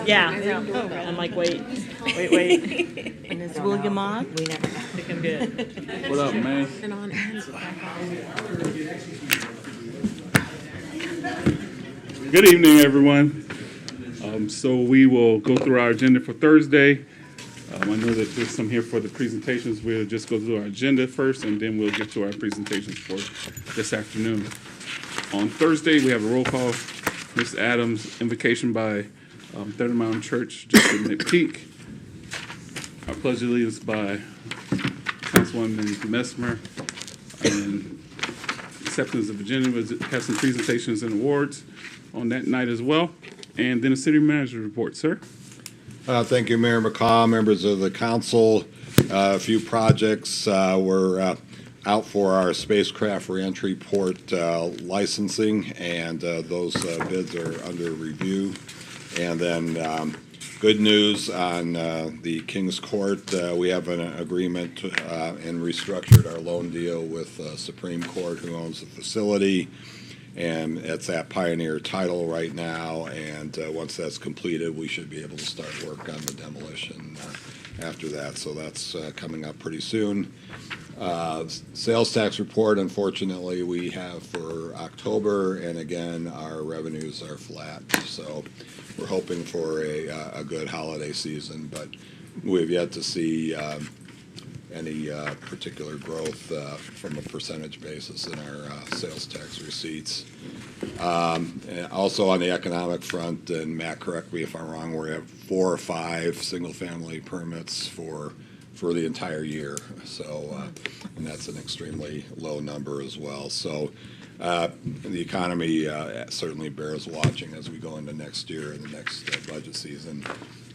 Yeah. I'm like, wait. And it's William on? We never. I think I'm good. What up, man? Good evening, everyone. So we will go through our agenda for Thursday. I know that there's some here for the presentations. We'll just go through our agenda first, and then we'll get to our presentations for this afternoon. On Thursday, we have a roll call. Ms. Adams, invocation by Third Mountain Church, Justin McPeak. Our pledge of allegiance by Councilwoman Messmer, and acceptance of agenda has some presentations and awards on that night as well. And then a city manager report, sir. Thank you, Mayor McCaw, members of the council. A few projects were out for our spacecraft reentry port licensing, and those bids are under review. And then good news on the King's Court. We have an agreement and restructured our loan deal with Supreme Court, who owns the facility. And it's at Pioneer Title right now, and once that's completed, we should be able to start work on the demolition after that. So that's coming up pretty soon. Sales tax report, unfortunately, we have for October, and again, our revenues are flat. So we're hoping for a good holiday season, but we've yet to see any particular growth from a percentage basis in our sales tax receipts. And also on the economic front, and Matt, correct me if I'm wrong, we have 4 or 5 single-family permits for the entire year. So, and that's an extremely low number as well. So the economy certainly bears watching as we go into next year and the next budget season.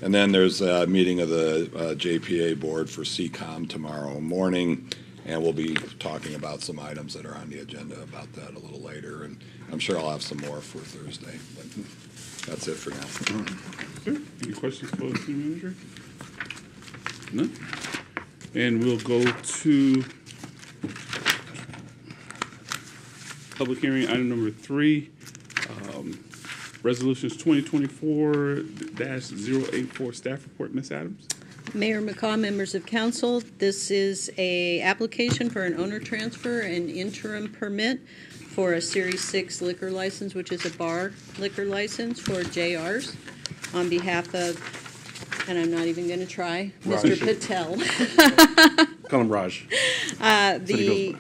And then there's a meeting of the JPA board for CCOM tomorrow morning, and we'll be talking about some items that are on the agenda about that a little later. And I'm sure I'll have some more for Thursday, but that's it for now. Sure. Any questions for the city manager? None? And we'll go to public hearing item number 3. Resolutions 2024-084 staff report. Ms. Adams. Mayor McCaw, members of council, this is a application for an owner transfer and interim permit for a Series 6 liquor license, which is a bar liquor license for JR's on behalf of, and I'm not even going to try, Mr. Patel. Call him Raj. The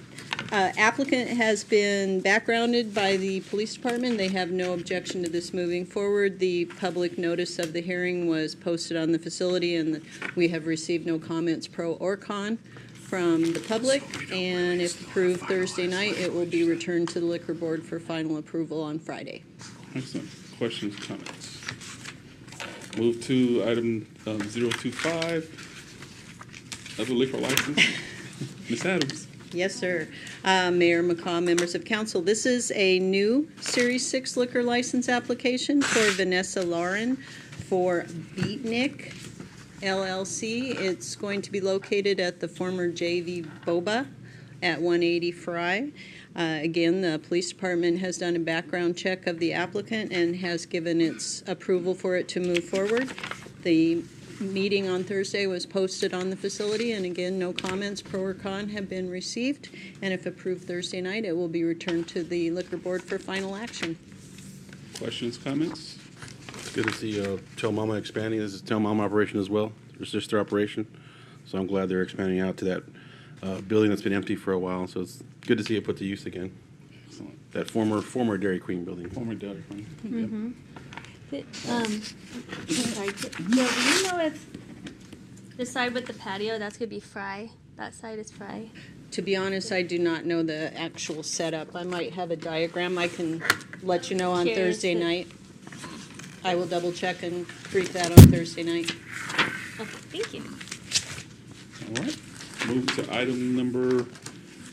applicant has been backgrounded by the police department. They have no objection to this moving forward. The public notice of the hearing was posted on the facility, and we have received no comments pro or con from the public. And if approved Thursday night, it will be returned to the liquor board for final approval on Friday. Excellent. Questions, comments? Move to item 025, other liquor license. Ms. Adams. Yes, sir. Mayor McCaw, members of council, this is a new Series 6 liquor license application for Vanessa Lauren for Beatnik LLC. It's going to be located at the former JV Boba at 180 Fry. Again, the police department has done a background check of the applicant and has given its approval for it to move forward. The meeting on Thursday was posted on the facility, and again, no comments pro or con have been received. And if approved Thursday night, it will be returned to the liquor board for final action. Questions, comments? It's good to see Tell Mama expanding. This is Tell Mama operation as well, their sister operation. So I'm glad they're expanding out to that building that's been empty for a while. So it's good to see it put to use again. Excellent. That former Dairy Queen building. Former Dairy Queen. Mm-hmm. Sorry, Jill, do you know if the side with the patio, that's going to be Fry? That side is Fry? To be honest, I do not know the actual setup. I might have a diagram. I can let you know on Curious Thursday if- night. I will double check and brief that on Thursday night. Okay, thank you. All right. Move to item number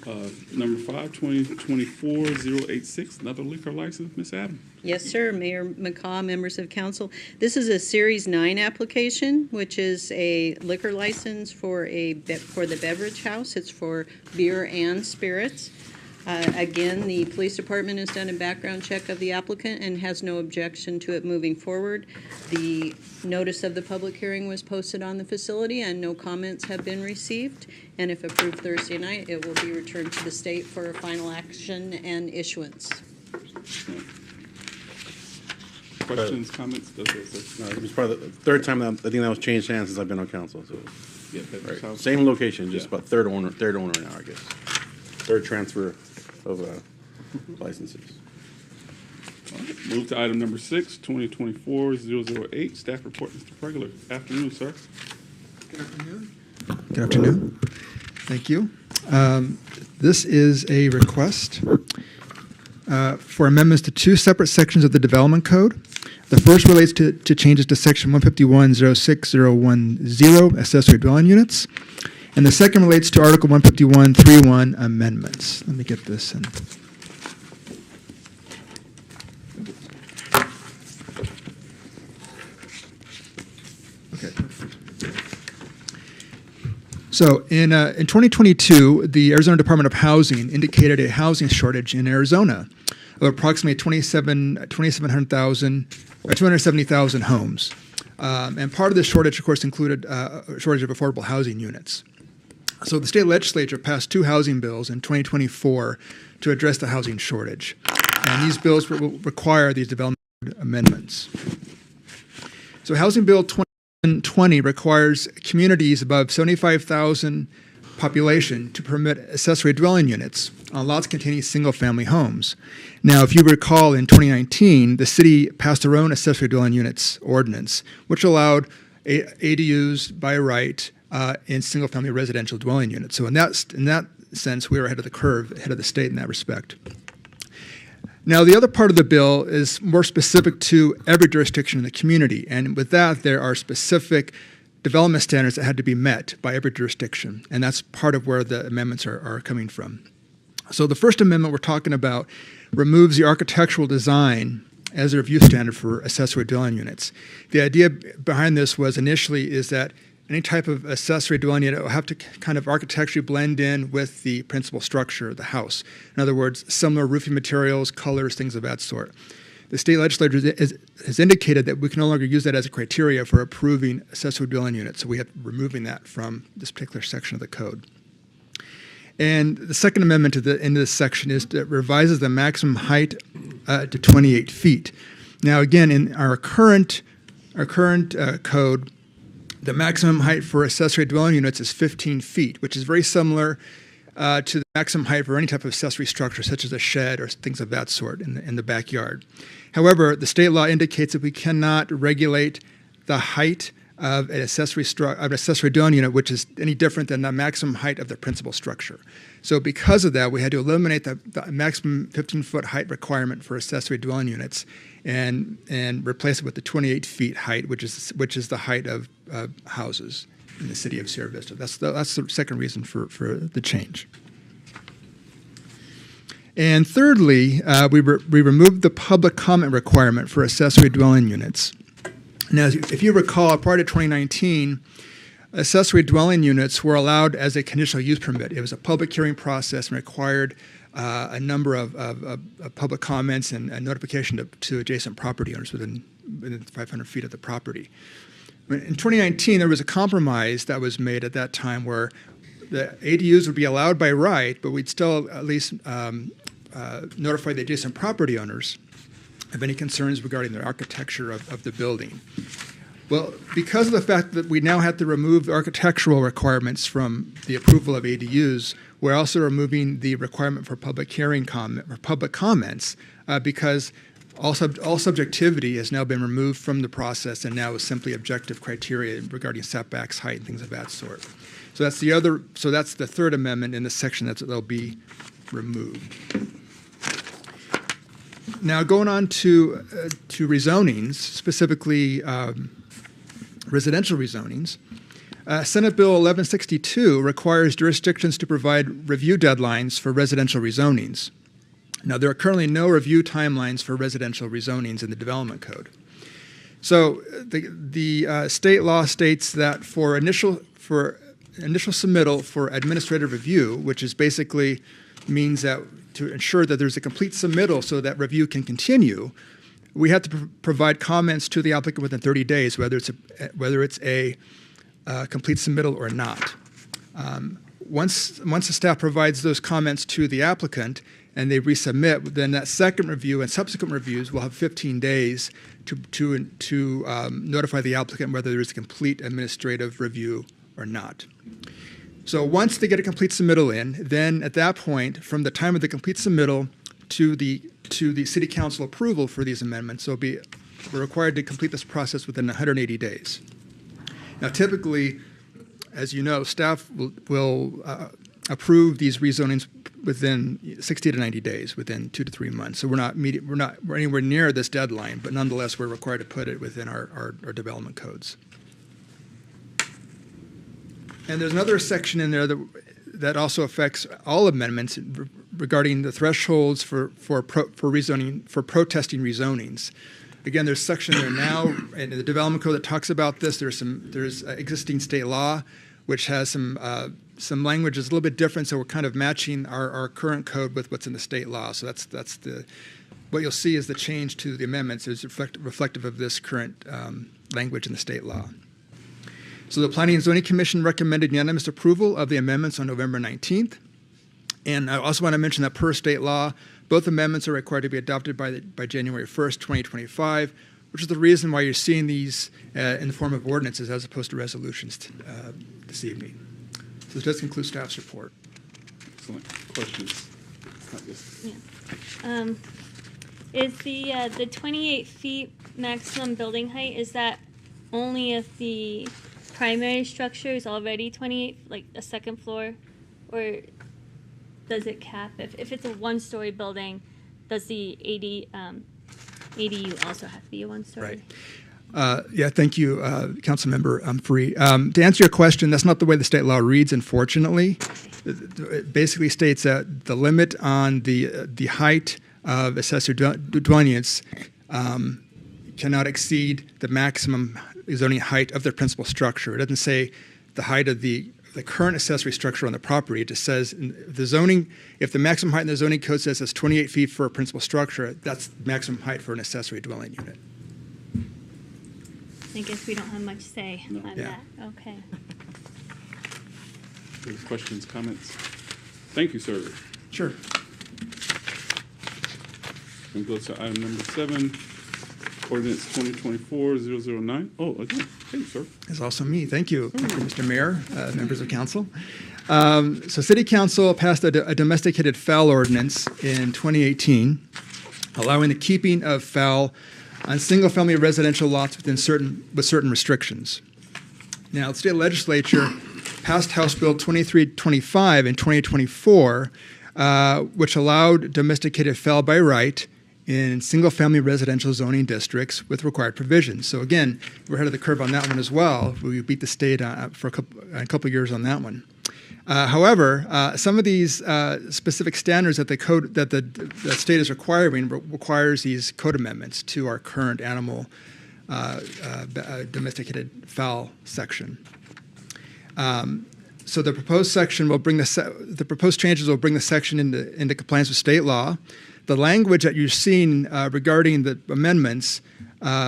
5, 2024-086, another liquor license. Ms. Adams. Yes, sir. Mayor McCaw, members of council. This is a Series 9 application, which is a liquor license for the beverage house. It's for beer and spirits. Again, the police department has done a background check of the applicant and has no objection to it moving forward. The notice of the public hearing was posted on the facility and no comments have been received. And if approved Thursday night, it will be returned to the state for final action and issuance. Questions, comments? Go ahead, sir. No, it was probably the third time that, I think that was changed hands since I've been on council, so. Yeah, that's Right. how- Same location, just Yeah. about third owner now, I guess. Third transfer of licenses. All right, move to item number 6, 2024-008, staff report, Mr. Pregler. Afternoon, sir. Good afternoon. Thank you. This is a request for amendments to two separate sections of the Development Code. The first relates to changes to Section 151.06010, accessory dwelling units, and the second relates to Article 151.3.1 amendments. Let me get this in. Okay. So in 2022, the Arizona Department of Housing indicated a housing shortage in Arizona of approximately 270,000 homes. And part of this shortage, of course, included a shortage of affordable housing units. So the state legislature passed two housing bills in 2024 to address the housing shortage. And these bills will require these development amendments. So Housing Bill 2020 requires communities above 75,000 population to permit accessory dwelling units on lots containing single-family homes. Now, if you recall, in 2019, the city passed their own accessory dwelling units ordinance, which allowed ADUs by right in single-family residential dwelling units. So in that sense, we were ahead of the curve, ahead of the state in that respect. Now, the other part of the bill is more specific to every jurisdiction in the community, and with that, there are specific development standards that had to be met by every jurisdiction, and that's part of where the amendments are coming from. So the first amendment we're talking about removes the architectural design as a review standard for accessory dwelling units. The idea behind this was initially is that any type of accessory dwelling unit will have to kind of architecturally blend in with the principal structure of the house. In other words, similar roofing materials, colors, things of that sort. The state legislature has indicated that we can no longer use that as a criteria for approving accessory dwelling units, so we have removing that from this particular section of the code. And the second amendment to the end of this section is that revises the maximum height to 28 feet. Now, again, in our current code, the maximum height for accessory dwelling units is 15 feet, which is very similar to the maximum height for any type of accessory structure, such as a shed or things of that sort in the backyard. However, the state law indicates that we cannot regulate the height of an accessory dwelling unit, which is any different than the maximum height of the principal structure. So because of that, we had to eliminate the maximum 15-foot height requirement for accessory dwelling units and replace it with the 28 feet height, which is the height of houses in the city of Sierra Vista. That's the second reason for the change. And thirdly, we removed the public comment requirement for accessory dwelling units. Now, if you recall, prior to 2019, accessory dwelling units were allowed as a conditional use permit. It was a public hearing process and required a number of public comments and a notification to adjacent property owners within 500 feet of the property. In 2019, there was a compromise that was made at that time where the ADUs would be allowed by right, but we'd still at least notify the adjacent property owners of any concerns regarding the architecture of the building. Well, because of the fact that we now have to remove the architectural requirements from the approval of ADUs, we're also removing the requirement for public hearing comment or public comments because all subjectivity has now been removed from the process and now is simply objective criteria regarding setbacks, height, and things of that sort. So that's the third amendment in the section that'll be removed. Now, going on to rezonings, specifically residential rezonings, Senate Bill 1162 requires jurisdictions to provide review deadlines for residential rezonings. Now, there are currently no review timelines for residential rezonings in the Development Code. So the state law states that for initial submittal for administrative review, which is basically means that to ensure that there's a complete submittal so that review can continue, we have to provide comments to the applicant within 30 days, whether it's a complete submittal or not. Once the staff provides those comments to the applicant and they resubmit, then that second review and subsequent reviews will have 15 days to notify the applicant whether there is a complete administrative review or not. So once they get a complete submittal in, then at that point, from the time of the complete submittal to the city council approval for these amendments, we're required to complete this process within 180 days. Now, typically, as you know, staff will approve these rezonings within 60 to 90 days, within 2 to 3 months. So we're anywhere near this deadline, but nonetheless, we're required to put it within our development codes. And there's another section in there that also affects all amendments regarding the thresholds for rezoning, for protesting rezonings. Again, there's a section there now in the development code that talks about this. There's existing state law, which has some language that's a little bit different. So we're kind of matching our current code with what's in the state law. So that's what you'll see is the change to the amendments is reflective of this current language in the state law. So the Planning and Zoning Commission recommended unanimous approval of the amendments on November 19th. And I also want to mention that per state law, both amendments are required to be adopted by January 1st, 2025, which is the reason why you're seeing these in the form of ordinances as opposed to resolutions this evening. So this does conclude staff's report. Excellent. Questions? Is the 28 feet maximum building height, is that only if the primary structure is already 28, like a second floor, or does it cap if it's a one-story building? Does the ADU also have to be a one-story? Right. Yeah, thank you, Councilmember Free. To answer your question, that's not the way the state law reads, unfortunately. It basically states that the limit on the height of accessory dwelling units cannot exceed the maximum zoning height of their principal structure. It doesn't say the height of the current accessory structure on the property. It just says if the maximum height in the zoning code says it's 28 feet for a principal structure, that's maximum height for an accessory dwelling unit. I guess we don't have much say on Yeah. that. Okay. Any questions, comments? Thank you, sir. Sure. And go to item number 7, ordinance 2024-009. Oh, again, thank you, sir. It's also me. Thank you, Mr. Mayor, members of council. So City Council passed a domesticated fowl ordinance in 2018, allowing the keeping of fowl on single-family residential lots with certain restrictions. Now, the state legislature passed House Bill 2325 in 2024, which allowed domesticated fowl by right in single-family residential zoning districts with required provisions. So again, we're ahead of the curve on that one as well. We beat the state for a couple of years on that one. However, some of these specific standards that the state is requiring requires these code amendments to our current animal domesticated fowl section. So the proposed section will bring the proposed changes will bring the section into compliance with state law. The language that you're seeing regarding the amendments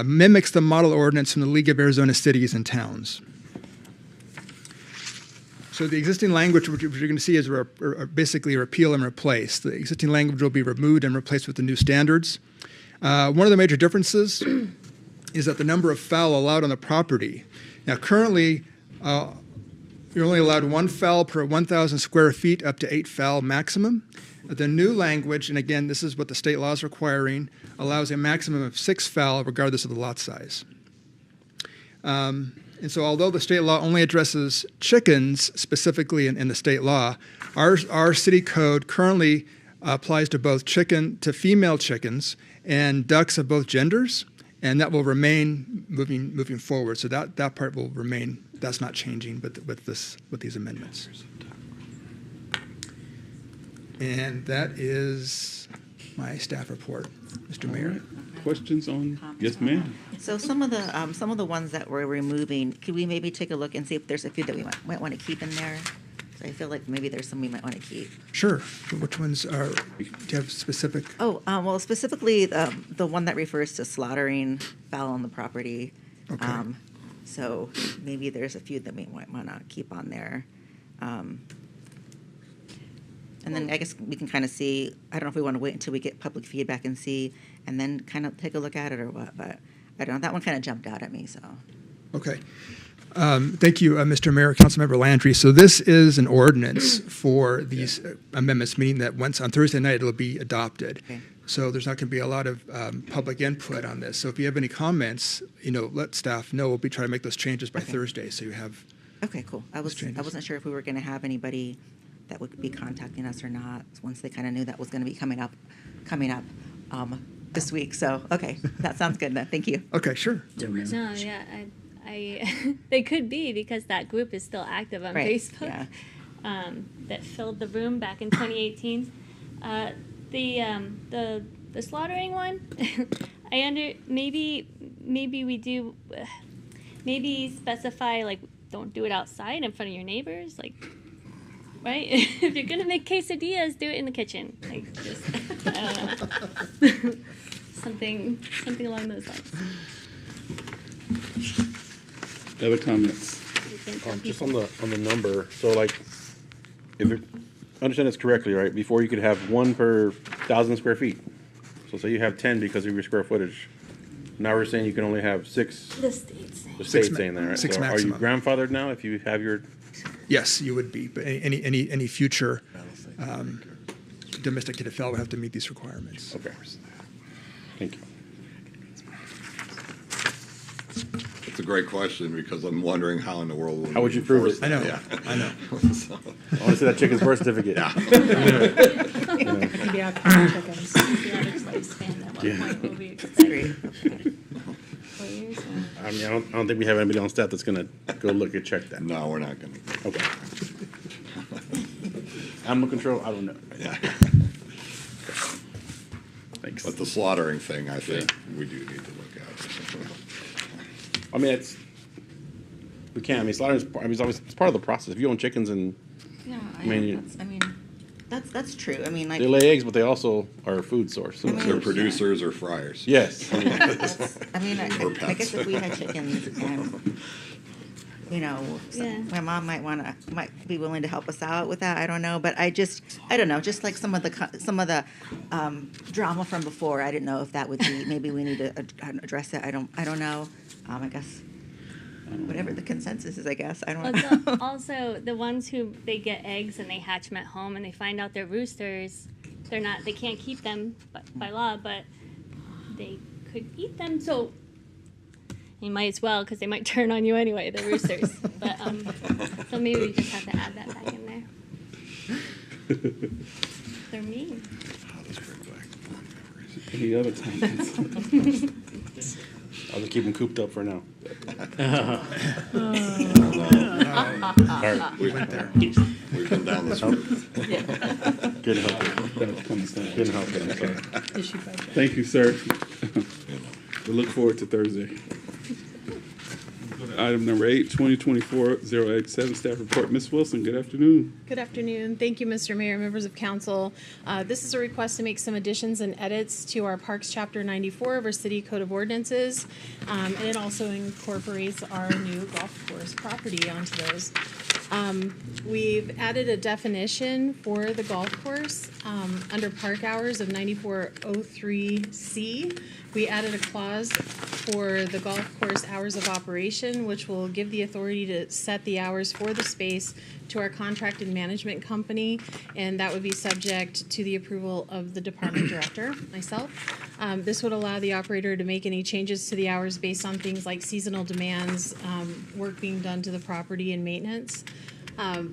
mimics the model ordinance from the League of Arizona Cities and Towns. So the existing language, which you're going to see, is basically repeal and replace. The existing language will be removed and replaced with the new standards. One of the major differences is that the number of fowl allowed on the property. Now, currently, you're only allowed 1 fowl per 1,000 square feet, up to 8 fowl maximum. The new language, and again, this is what the state law is requiring, allows a maximum of 6 fowl regardless of the lot size. And so although the state law only addresses chickens specifically in the state law, our city code currently applies to both female chickens and ducks of both genders, and that will remain moving forward. So that part will remain. That's not changing with these amendments. And that is my staff report, Mr. Mayor. Questions on? Yes, ma'am. So some of the ones that we're removing, could we maybe take a look and see if there's a few that we might want to keep in there? I feel like maybe there's some we might want to keep. Sure. Which ones are, do you have specific? Oh, well, specifically the one that refers to slaughtering fowl on the property. Okay. So maybe there's a few that we might want to keep on there. And then I guess we can kind of see, I don't know if we want to wait until we get public feedback and see, and then kind of take a look at it or what, but I don't know, that one kind of jumped out at me, so. Okay. Thank you, Mr. Mayor, Councilmember Landry. So this is an ordinance for these amendments, meaning that once on Thursday night, it'll be adopted. Okay. So there's not going to be a lot of public input on this. So if you have any comments, let staff know. We'll be trying to make those changes by Okay. Thursday, so you have. Okay, cool. I changes. wasn't sure if we were going to have anybody that would be contacting us or not, once they kind of knew that was going to be coming up this week. So, okay, that sounds good then. Thank you. Okay, sure. No, yeah, I they could be because that group is still active on Right, Facebook. yeah. That filled the room back in 2018. The slaughtering one, maybe we do maybe specify like don't do it outside in front of your neighbors, like. Right? If you're gonna make quesadillas, do it in the kitchen. Like, just, I don't know. something along those lines. Other comments? You think some Just people- on the number, so like, if it, understand this correctly, right? Before you could have 1 per 1,000 square feet. So say you have 10 because of your square footage. Now we're saying you can only have 6. the state's saying. The Six state's ma- saying that, right? six So are you maximum. grandfathered now if you have your? Yes, you would be. But any future domesticated fowl would have to meet these requirements. Okay. Thank you. It's a great question because I'm wondering how in the world. How would you prove it? I know. Yeah. I know. So, I want to see that chicken's birth certificate. Maybe I'll couple chickens. The average lifespan, at what Yeah. point will we expect? Great. 4 years? Or- I mean, I don't think we have anybody on staff that's gonna go look and check that. No, we're not going to. Okay. Animal control, I don't know. Yeah. Thanks. But the slaughtering thing, I think we do need to look at. I mean, we can't, I mean, slaughter is, it's part of the process. If you own chickens and Yeah, that's true. I mean, like, they lay eggs, but they also are a food source. So I mean, They're producers or fryers. yes. I Or guess pets. if we had chickens and, Yeah. my mom might be willing to help us out with that. I don't know, but I don't know. Just like some of the drama from before, I didn't know if that would be, maybe we need to address it. I don't know. I guess whatever the consensus is, I guess. I don't know. Also, the ones who they get eggs and they hatch them at home and they find out they're roosters, they can't keep them by law, but they could eat them. So you might as well, because they might turn on you anyway. They're roosters. But so maybe we just have to add that back in there. They're mean. Any other comments? I'll just keep them cooped up for now. We went there. We've been down this road. Good help. That comes down. Good help. I'm sorry. Issue budget. Thank you, sir. We look forward to Thursday. Item number 8, 2024-087, staff report. Ms. Wilson, good afternoon. Good afternoon. Thank you, Mr. Mayor, members of council. This is a request to make some additions and edits to our Parks Chapter 94 of our City Code of Ordinances. And it also incorporates our new golf course property onto those. We've added a definition for the golf course under park hours of 9403C. We added a clause for the golf course hours of operation, which will give the authority to set the hours for the space to our contracted management company, and that would be subject to the approval of the department director, myself. This would allow the operator to make any changes to the hours based on things like seasonal demands, work being done to the property, and maintenance.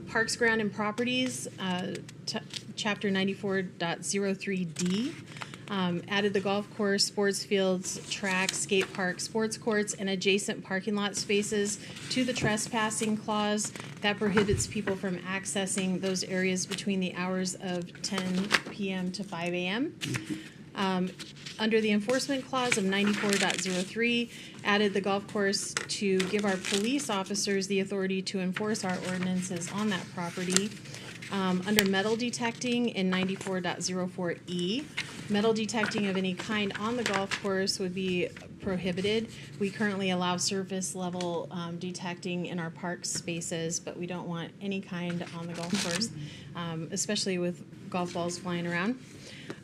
Parks, Ground, and Properties, Chapter 94.03D. Added the golf course, sports fields, track, skate park, sports courts, and adjacent parking lot spaces to the trespassing clause that prohibits people from accessing those areas between the hours of 10 p.m. to 5 a.m. Under the enforcement clause of 94.03, added the golf course to give our police officers the authority to enforce our ordinances on that property. Under metal detecting in 94.04E, metal detecting of any kind on the golf course would be prohibited. We currently allow surface level detecting in our park spaces, but we don't want any kind on the golf course, especially with golf balls flying around.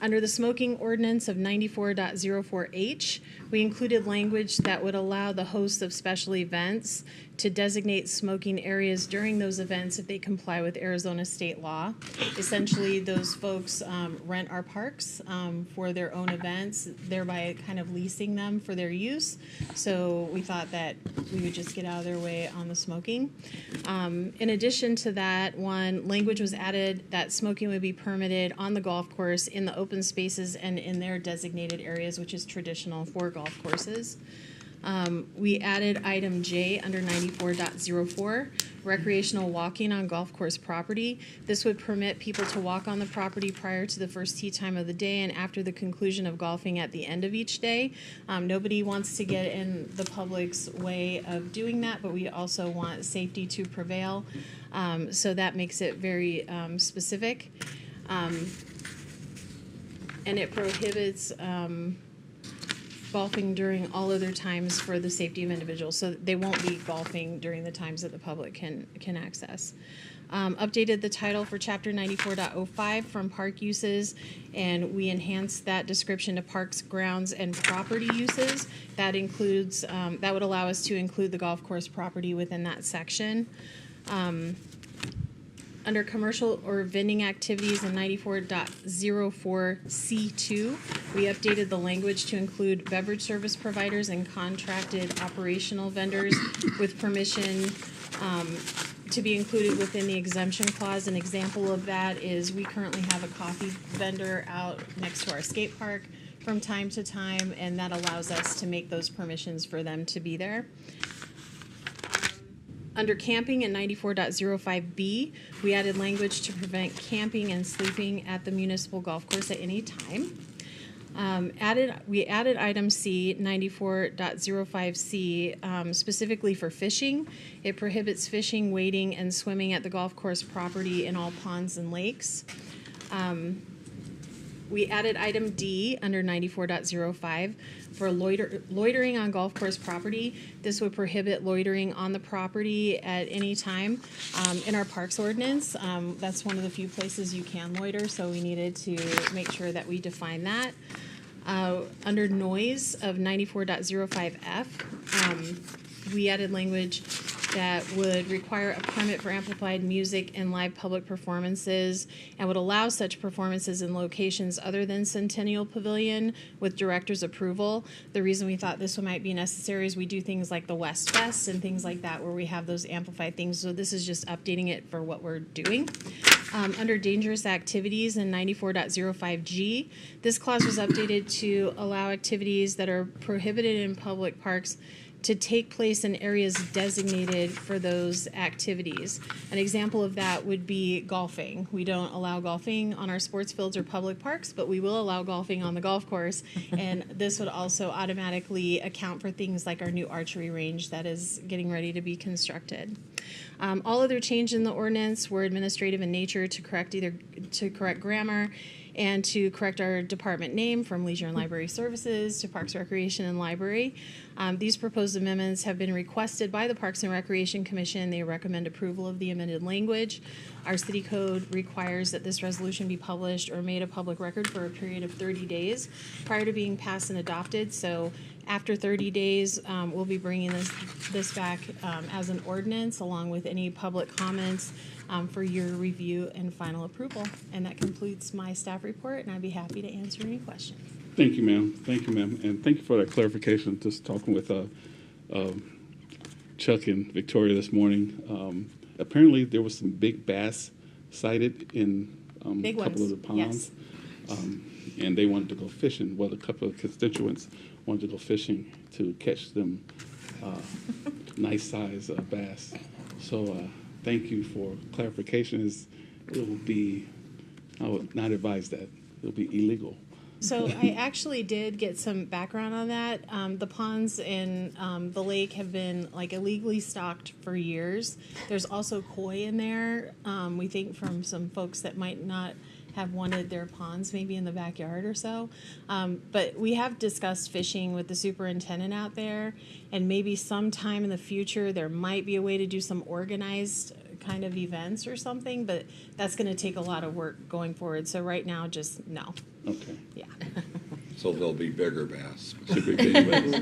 Under the smoking ordinance of 94.04H, we included language that would allow the hosts of special events to designate smoking areas during those events if they comply with Arizona state law. Essentially, those folks rent our parks for their own events, thereby kind of leasing them for their use. So we thought that we would just get out of their way on the smoking. In addition to that, language was added that smoking would be permitted on the golf course in the open spaces and in their designated areas, which is traditional for golf courses. We added item J under 94.04, recreational walking on golf course property. This would permit people to walk on the property prior to the first tee time of the day and after the conclusion of golfing at the end of each day. Nobody wants to get in the public's way of doing that, but we also want safety to prevail. So that makes it very specific. And it prohibits golfing during all other times for the safety of individuals. So they won't be golfing during the times that the public can access. Updated the title for Chapter 94.05 from park uses, and we enhanced that description to parks, grounds, and property uses. That includes, that would allow us to include the golf course property within that section. Under commercial or vending activities in 94.04C2, we updated the language to include beverage service providers and contracted operational vendors with permission to be included within the exemption clause. An example of that is we currently have a coffee vendor out next to our skate park from time to time, and that allows us to make those permissions for them to be there. Under camping in 94.05B, we added language to prevent camping and sleeping at the municipal golf course at any time. We added item C, 94.05C, specifically for fishing. It prohibits fishing, wading, and swimming at the golf course property in all ponds and lakes. We added item D under 94.05 for loitering on golf course property. This would prohibit loitering on the property at any time. In our parks ordinance, that's one of the few places you can loiter, so we needed to make sure that we define that. Under noise of 94.05F, we added language that would require a permit for amplified music and live public performances and would allow such performances in locations other than Centennial Pavilion with director's approval. The reason we thought this one might be necessary is we do things like the West Fest and things like that where we have those amplified things, so this is just updating it for what we're doing. Under dangerous activities in 94.05G, this clause was updated to allow activities that are prohibited in public parks to take place in areas designated for those activities. An example of that would be golfing. We don't allow golfing on our sports fields or public parks, but we will allow golfing on the golf course. And this would also automatically account for things like our new archery range that is getting ready to be constructed. All other changes in the ordinance were administrative in nature to correct grammar and to correct our department name from Leisure and Library Services to Parks, Recreation, and Library. These proposed amendments have been requested by the Parks and Recreation Commission. They recommend approval of the amended language. Our city code requires that this resolution be published or made a public record for a period of 30 days prior to being passed and adopted. So after 30 days, we'll be bringing this back as an ordinance along with any public comments for your review and final approval. And that completes my staff report, and I'd be happy to answer any questions. Thank you, ma'am. Thank you, ma'am. And thank you for that clarification. Just talking with Chuck and Victoria this morning. Apparently, there was some big bass sighted in a couple of the ponds. Yes. And they wanted to go fishing. Well, a couple of constituents wanted to go fishing to catch them nice size bass. So thank you for clarification. I would not advise that. It'll be illegal. So I actually did get some background on that. The ponds in the lake have been like illegally stocked for years. There's also koi in there. We think from some folks that might not have wanted their ponds maybe in the backyard or so. But we have discussed fishing with the superintendent out there, and maybe sometime in the future there might be a way to do some organized kind of events or something, but that's going to take a lot of work going forward. So right now, just no. Okay. Yeah. So there'll be bigger bass. Should be big ones.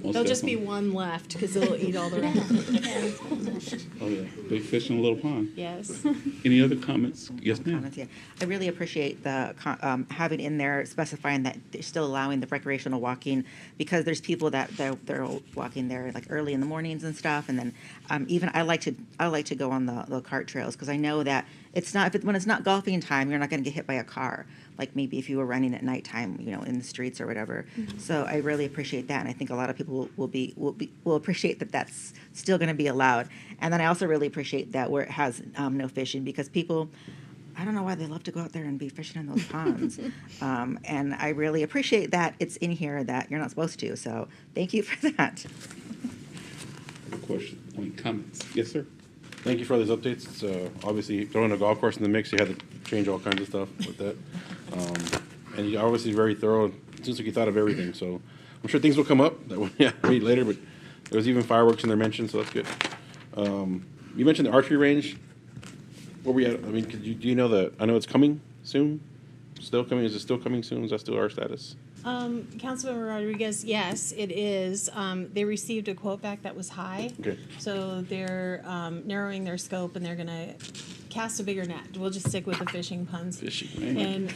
Most There'll just be definitely. one left because it'll eat all the rest. Oh, yeah. Big fish in a little pond. Yes. Any other comments? Yes, ma'am. Comments, yeah. I really appreciate the having in there specifying that they're still allowing the recreational walking, because there's people that they're walking there like early in the mornings and stuff, and then even I like to go on the cart trails, because I know that it's not when it's not golfing time, you're not going to get hit by a car, like maybe if you were running at nighttime, in the streets or whatever. Mm-hmm. So I really appreciate that, and I think a lot of people will appreciate that that's still going to be allowed. And then I also really appreciate that where it has no fishing, because people, I don't know why they love to go out there and be fishing in those ponds. And I really appreciate that it's in here that you're not supposed to. So thank you for that. Question, any comments? Yes, sir. Thank you for those updates. It's, obviously, throwing a golf course in the mix, you had to change all kinds of stuff with that. And you're obviously very thorough. It seems like you thought of everything. So I'm sure things will come up that we'll read later, but there was even fireworks in there mentioned, so that's good. You mentioned the archery range. Where we at? I mean, do you know I know it's coming soon? Still coming? Is it still coming soon? Is that still our status? Councilmember Rodriguez, yes, it is. They received a quote back that was high. Okay. So they're narrowing their scope, and they're going to cast a bigger net. We'll just stick with the fishing puns. Fishing, man.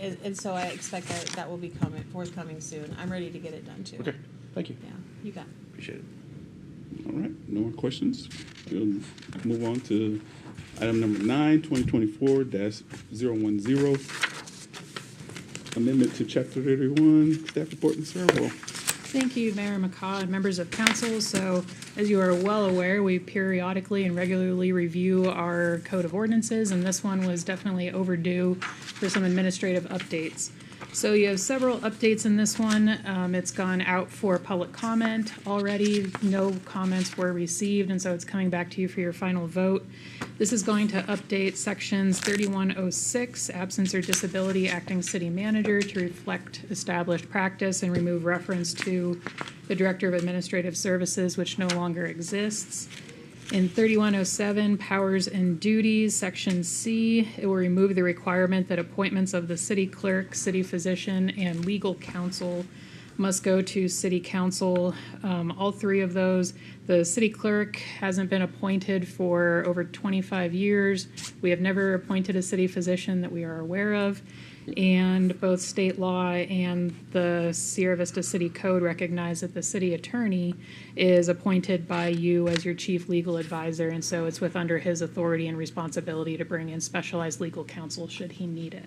And so I expect that will be forthcoming soon. I'm ready to get it done too. Okay. Thank you. Yeah, you got it. Appreciate it. All right, no more questions. We'll move on to item number 9, 2024-010. Amendment to Chapter 31, Staff Report and Survey. Thank you, Mayor McCaw and members of council. So, as you are well aware, we periodically and regularly review our code of ordinances, and this one was definitely overdue for some administrative updates. So you have several updates in this one. It's gone out for public comment already. No comments were received, and so it's coming back to you for your final vote. This is going to update sections 3106, absence or disability acting city manager, to reflect established practice and remove reference to the director of administrative services, which no longer exists. In 3107, powers and duties, section C, it will remove the requirement that appointments of the city clerk, city physician, and legal counsel must go to city council. All three of those. The city clerk hasn't been appointed for over 25 years. We have never appointed a city physician that we are aware of. And both state law and the Sierra Vista City Code recognize that the city attorney is appointed by you as your chief legal advisor, and so it's under his authority and responsibility to bring in specialized legal counsel should he need it.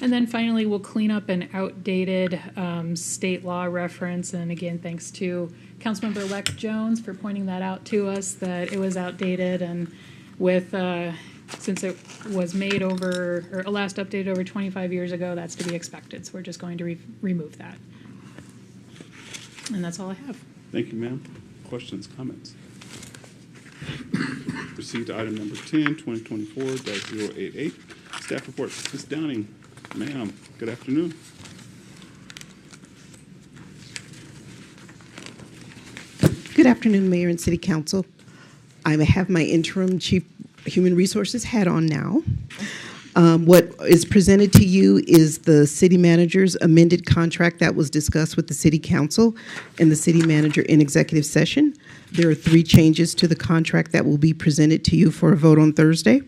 And then finally, we'll clean up an outdated state law reference, and again, thanks to Councilmember-elect Jones for pointing that out to us, that it was outdated, and with since it was made last updated over 25 years ago, that's to be expected. So we're just going to remove that. And that's all I have. Thank you, ma'am. Questions, comments? Proceed to item number 10, 2024-088. Staff report. Ms. Downing, ma'am, good afternoon. Good afternoon, Mayor and City Council. I have my interim Chief Human Resources hat on now. What is presented to you is the city manager's amended contract that was discussed with the city council and the city manager in executive session. There are 3 changes to the contract that will be presented to you for a vote on Thursday.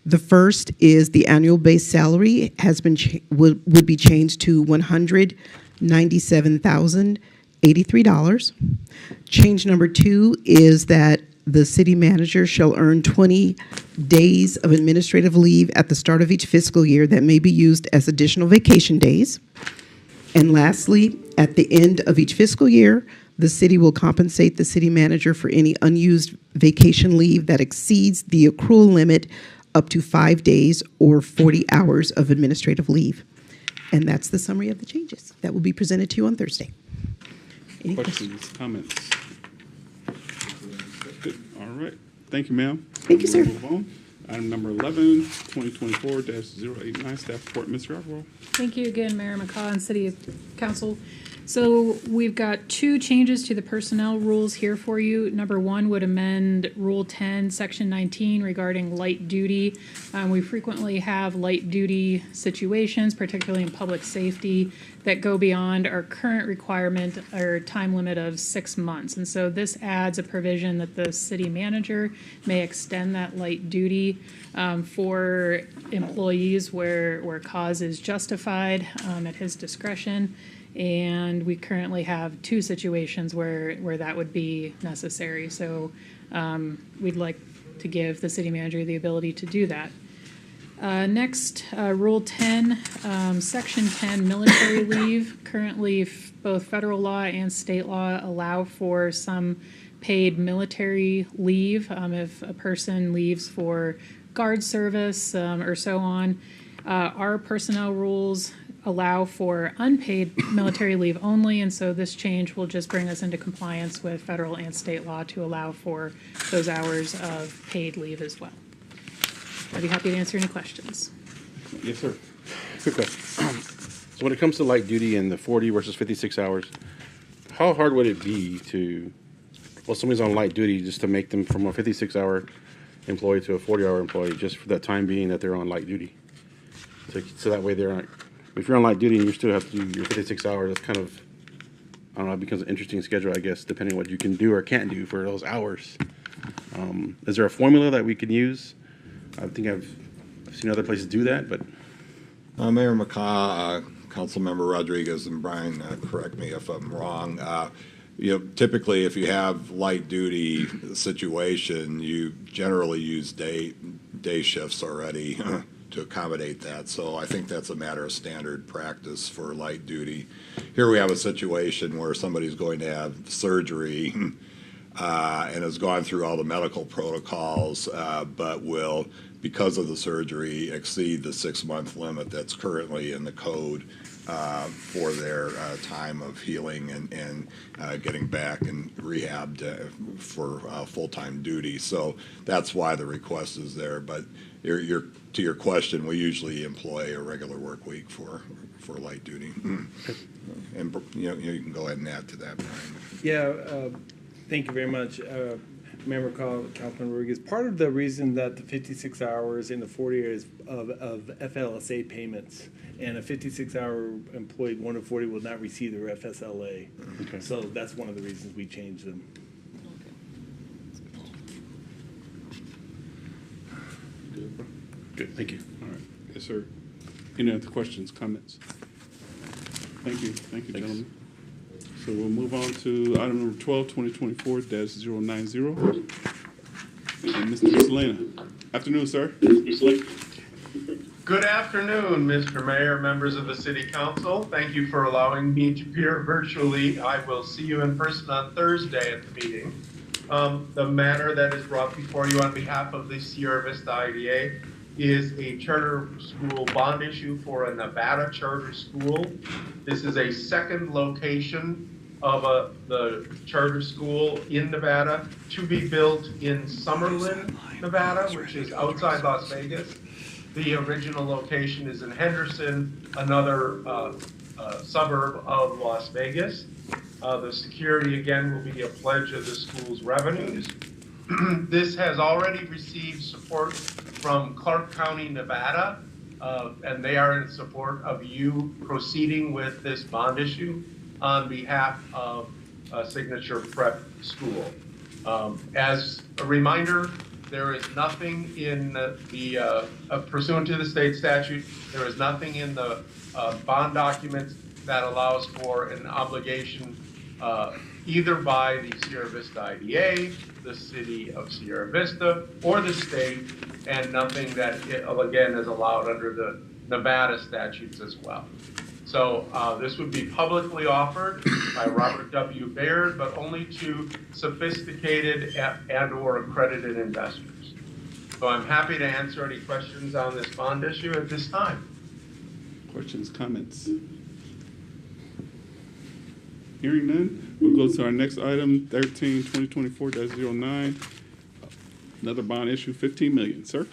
The first is the annual base salary has been would be changed to $197,083. Change number 2 is that the city manager shall earn 20 days of administrative leave at the start of each fiscal year that may be used as additional vacation days. And lastly, at the end of each fiscal year, the city will compensate the city manager for any unused vacation leave that exceeds the accrual limit up to 5 days or 40 hours of administrative leave. And that's the summary of the changes that will be presented to you on Thursday. Any questions? Questions, comments? Good. All right. Thank you, ma'am. Thank you, sir. We'll move on. Item number 11, 2024-089, staff report, Ms. Yarborough. Thank you again, Mayor McCaw and City Council. So we've got 2 changes to the personnel rules here for you. Number 1 would amend Rule 10, Section 19 regarding light duty. We frequently have light duty situations, particularly in public safety, that go beyond our current requirement or time limit of 6 months. And so this adds a provision that the city manager may extend that light duty for employees where cause is justified at his discretion. And we currently have 2 situations where that would be necessary. So we'd like to give the city manager the ability to do that. Next, Rule 10, Section 10, military leave. Currently, both federal law and state law allow for some paid military leave if a person leaves for guard service or so on. Our personnel rules allow for unpaid military leave only, and so this change will just bring us into compliance with federal and state law to allow for those hours of paid leave as well. I'd be happy to answer any questions. Yes, sir. Quick question. So when it comes to light duty and the 40 versus 56 hours, how hard would it be to, well, somebody's on light duty just to make them from a 56-hour employee to a 40-hour employee just for that time being that they're on light duty? So that way they're not, if you're on light duty and you still have to do your 56 hours, that's kind of, I don't know, it becomes an interesting schedule, I guess, depending on what you can do or can't do for those hours. Is there a formula that we can use? I think I've seen other places do that, but. Mayor McCaw, Councilmember Rodriguez, and Brian, correct me if I'm wrong. Typically, if you have light duty situation, you generally use day shifts already to accommodate that. So I think that's a matter of standard practice for light duty. Here we have a situation where somebody's going to have surgery and has gone through all the medical protocols, but will, because of the surgery, exceed the 6-month limit that's currently in the code for their time of healing and getting back and rehabbed for full-time duty. So that's why the request is there. But to your question, we usually employ a regular work week for light duty. And you can go ahead and add to that, Brian. Yeah, thank you very much. Mayor McCaw, Councilman Rodriguez, part of the reason that the 56 hours in the 40 is of FLSA payments, and a 56-hour employee 1 to 40 will not receive their FSLA. Okay. So that's one of the reasons we changed them. Good, thank you. All right, yes, sir. Any other questions, comments? Thank you, gentlemen. So we'll move on to item number 12, 2024-090. And Mr. Selena. Afternoon, sir. Good afternoon, Mr. Mayor, members of the City Council. Thank you for allowing me to appear virtually. I will see you in person on Thursday at the meeting. The matter that is brought before you on behalf of the Sierra Vista IDA is a charter school bond issue for a Nevada charter school. This is a second location of the charter school in Nevada to be built in Summerlin, Nevada, which is outside Las Vegas. The original location is in Henderson, another suburb of Las Vegas. The security, again, will be a pledge of the school's revenues. This has already received support from Clark County, Nevada, and they are in support of you proceeding with this bond issue on behalf of Signature Prep School. As a reminder, there is nothing in the pursuant to the state statute, there is nothing in the bond documents that allows for an obligation either by the Sierra Vista IDA, the city of Sierra Vista, or the state, and nothing that, again, is allowed under the Nevada statutes as well. So this would be publicly offered by Robert W. Baird, but only to sophisticated and or accredited investors. So I'm happy to answer any questions on this bond issue at this time. Questions, comments? Hearing none, we'll go to our next item, 2024-09. Another bond issue, $15 million. Sir?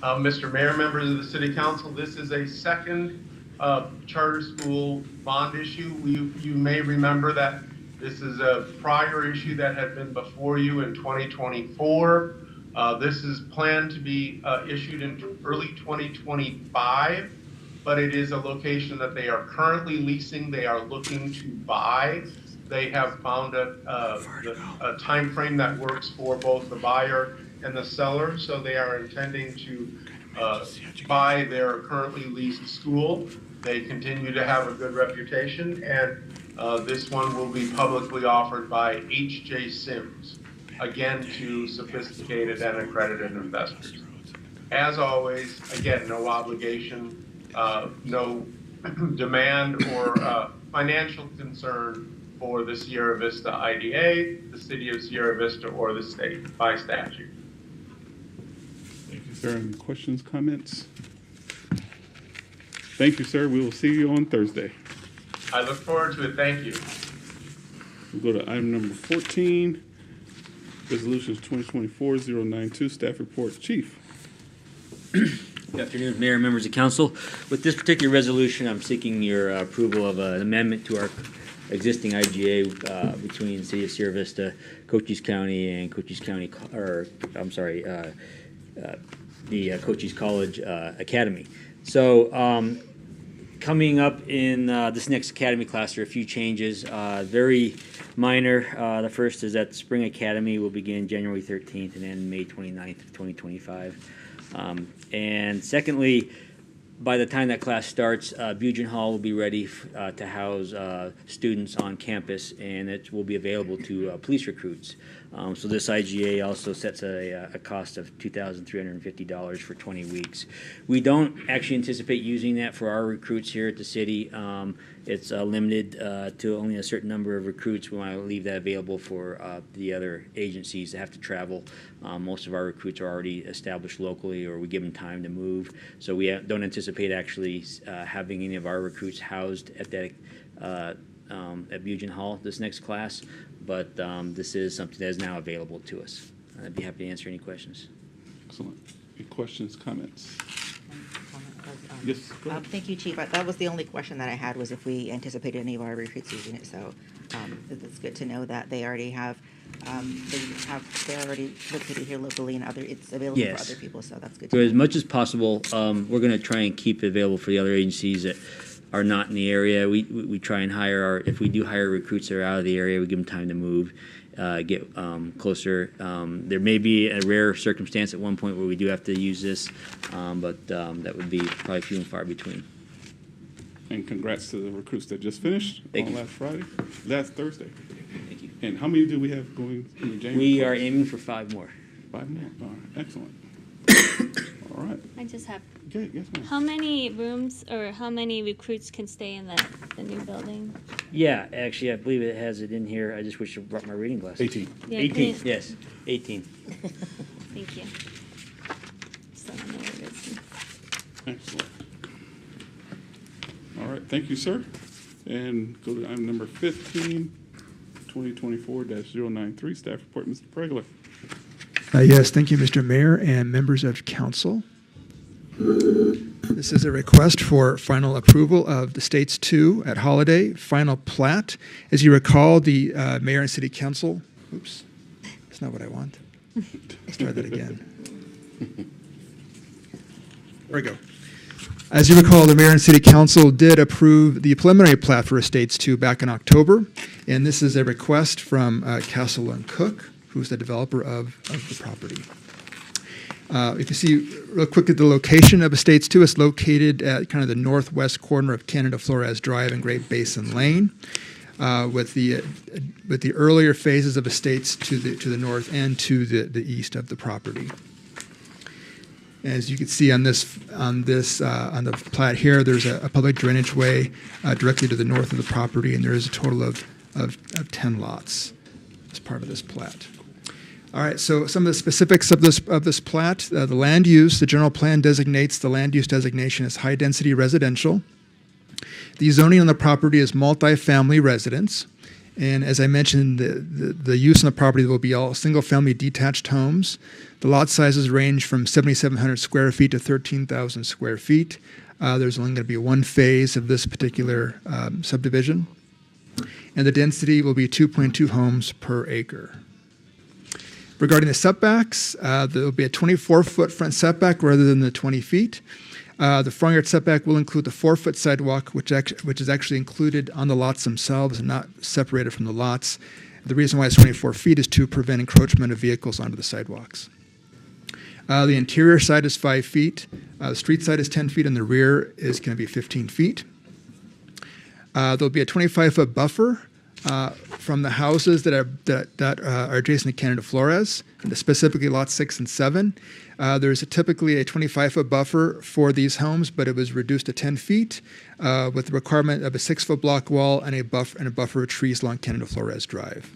Mr. Mayor, members of the City Council, this is a second charter school bond issue. You may remember that this is a prior issue that had been before you in 2024. This is planned to be issued in early 2025, but it is a location that they are currently leasing. They are looking to buy. They have found a time frame that works for both the buyer and the seller, so they are intending to buy their currently leased school. They continue to have a good reputation, and this one will be publicly offered by H.J. Sims, again to sophisticated and accredited investors. As always, again, no obligation, no demand or financial concern for the Sierra Vista IDA, the City of Sierra Vista, or the state by statute. Is there any questions, comments? Thank you, sir. We will see you on Thursday. I look forward to it. Thank you. We'll go to item number 14, resolutions 2024-092, staff report. Chief. Good afternoon, Mayor and members of council. With this particular resolution, I'm seeking your approval of an amendment to our existing IGA between the City of Sierra Vista, Cochise County, and Cochise County, the Cochise College Academy. So coming up in this next academy class, there are a few changes, very minor. The first is that Spring Academy will begin January 13th and end May 29th of 2025. And secondly, by the time that class starts, Bugen Hall will be ready to house students on campus, and it will be available to police recruits. So this IGA also sets a cost of $2,350 for 20 weeks. We don't actually anticipate using that for our recruits here at the city. It's limited to only a certain number of recruits. We want to leave that available for the other agencies that have to travel. Most of our recruits are already established locally, or we give them time to move. So we don't anticipate actually having any of our recruits housed at that at Bugen Hall this next class, but this is something that is now available to us. I'd be happy to answer any questions. Excellent. Any questions, comments? Yes, go ahead. Thank you, Chief. That was the only question that I had, was if we anticipated any of our recruits using it. So it's good to know that they already have, they're already located here locally, and it's available for other people. So that's good to So know. as much as possible, we're going to try and keep it available for the other agencies that are not in the area. We try and hire if we do hire recruits that are out of the area, we give them time to move, get closer. There may be a rare circumstance at one point where we do have to use this, but that would be probably few and far between. And congrats to the recruits that just finished on last Thursday. Thank you. And how many do we have going in January? We are aiming for 5 more. 5 more. All right. Excellent. All right. I just have. Okay, yes, ma'am. How many rooms or how many recruits can stay in the new building? Yeah, actually, I believe it has it in here. I just wish I brought my reading glasses. 18. Yeah, 18, can yes, 18. Thank you. So I know what it is. Excellent. All right, thank you, sir. And go to item number 15, 2024-093, staff report, Mr. Pregler. Yes, thank you, Mr. Mayor and members of council. This is a request for final approval of the States 2 at Holiday, final plat. As you recall, the mayor and city council, oops, that's not what I want. Let's try that again. There we go. As you recall, the mayor and city council did approve the preliminary plat for Estates 2 back in October, and this is a request from Castle and Cook, who's the developer of the property. If you see real quick at the location of Estates 2, it's located at kind of the northwest corner of Canada Flores Drive and Great Basin Lane, with the earlier phases of Estates to the north and to the east of the property. As you can see on the plat here, there's a public drainage way directly to the north of the property, and there is a total of 10 lots as part of this plat. All right, so some of the specifics of this plat, the land use, the general plan designates the land use designation as high-density residential. The zoning on the property is multifamily residence. And as I mentioned, the use on the property will be all single-family detached homes. The lot sizes range from 7,700 square feet to 13,000 square feet. There's only going to be one phase of this particular subdivision. And the density will be 2.2 homes per acre. Regarding the setbacks, there will be a 24-foot front setback rather than the 20 feet. The front yard setback will include the 4-foot sidewalk, which is actually included on the lots themselves and not separated from the lots. The reason why it's 24 feet is to prevent encroachment of vehicles onto the sidewalks. The interior side is 5 feet. The street side is 10 feet, and the rear is going to be 15 feet. There'll be a 25-foot buffer from the houses that are adjacent to Canada Flores, and specifically lots 6 and 7. There's typically a 25-foot buffer for these homes, but it was reduced to 10 feet with the requirement of a 6-foot block wall and a buffer of trees along Canada Flores Drive.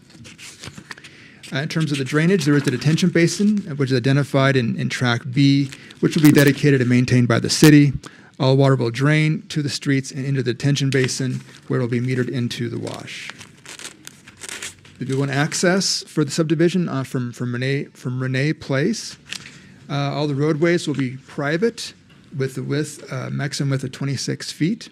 In terms of the drainage, there is the detention basin, which is identified in Track B, which will be dedicated and maintained by the city. All water will drain to the streets and into the detention basin, where it will be metered into the wash. The B1 access for the subdivision from Renee Place. All the roadways will be private with the maximum width of 26 feet.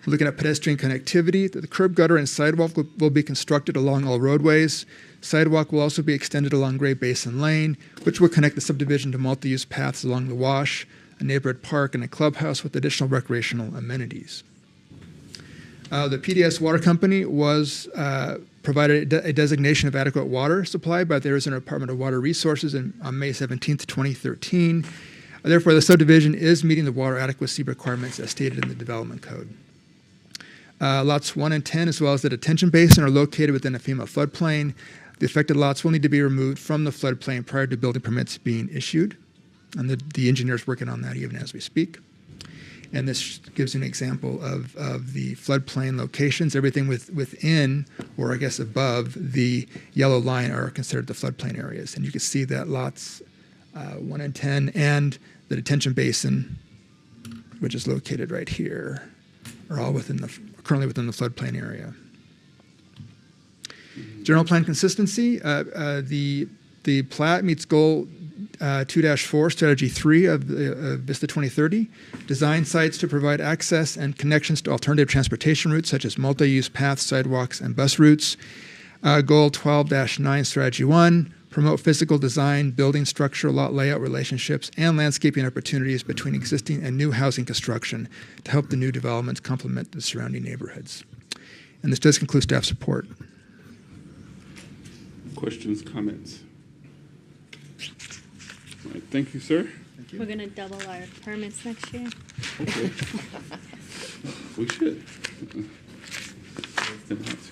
Looking at pedestrian connectivity, the curb gutter and sidewalk will be constructed along all roadways. Sidewalk will also be extended along Great Basin Lane, which will connect the subdivision to multi-use paths along the wash, a neighborhood park, and a clubhouse with additional recreational amenities. The PDS Water Company was provided a designation of adequate water supply by the Arizona Department of Water Resources on May 17, 2013. Therefore, the subdivision is meeting the water adequacy requirements as stated in the development code. Lots 1 and 10, as well as the detention basin, are located within a FEMA floodplain. The affected lots will need to be removed from the floodplain prior to building permits being issued. And the engineer's working on that even as we speak. And this gives you an example of the floodplain locations. Everything within, or I guess above, the yellow line are considered the floodplain areas. And you can see that lots 1 and 10 and the detention basin, which is located right here, are all currently within the floodplain area. General plan consistency, the plat meets goal 2-4, strategy 3 of Vista 2030. Design sites to provide access and connections to alternative transportation routes such as multi-use paths, sidewalks, and bus routes. Goal 12-9, strategy 1, promote physical design, building structure, lot layout relationships, and landscaping opportunities between existing and new housing construction to help the new developments complement the surrounding neighborhoods. And this does conclude staff support. Questions, comments? All right, thank you, sir. We're gonna double our permits next year. Okay. We should.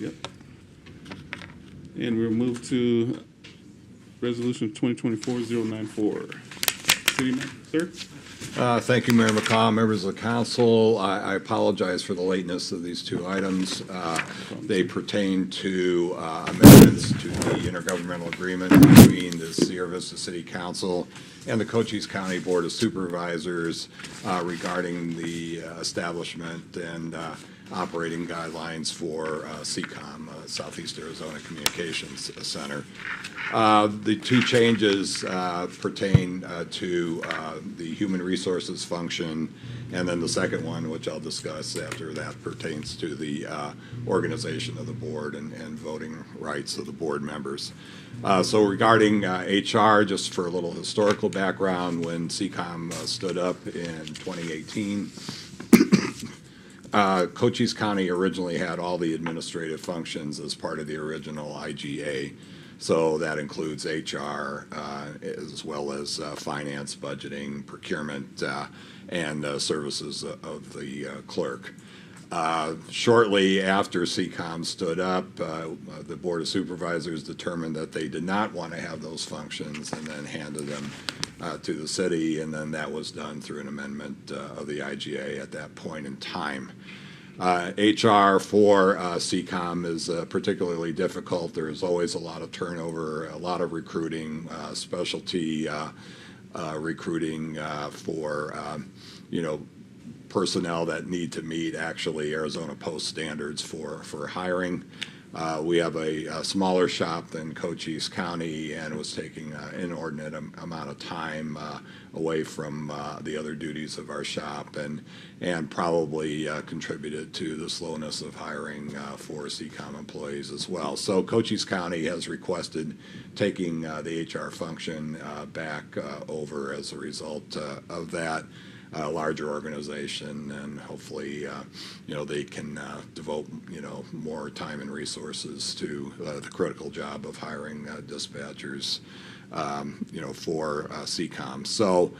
Yep. And we'll move to Resolution 2024-094. City Manager, sir? Thank you, Mayor McCaw, members of the council. I apologize for the lateness of these two items. They pertain to amendments to the intergovernmental agreement between the Sierra Vista City Council and the Cochise County Board of Supervisors regarding the establishment and operating guidelines for CCOM, Southeast Arizona Communications Center. The two changes pertain to the human resources function, and then the second one, which I'll discuss after that, pertains to the organization of the board and voting rights of the board members. So regarding HR, just for a little historical background, when CCOM stood up in 2018, Cochise County originally had all the administrative functions as part of the original IGA. So that includes HR as well as finance, budgeting, procurement, and services of the clerk. Shortly after CCOM stood up, the Board of Supervisors determined that they did not want to have those functions and then handed them to the city, and then that was done through an amendment of the IGA at that point in time. HR for CCOM is particularly difficult. There's always a lot of turnover, a lot of recruiting, specialty recruiting for personnel that need to meet actually Arizona Post standards for hiring. We have a smaller shop than Cochise County, and it was taking an inordinate amount of time away from the other duties of our shop, and probably contributed to the slowness of hiring for CCOM employees as well. So Cochise County has requested taking the HR function back over as a result of that. Larger organization, and hopefully, they can devote, more time and resources to the critical job of hiring dispatchers, for CCOM. So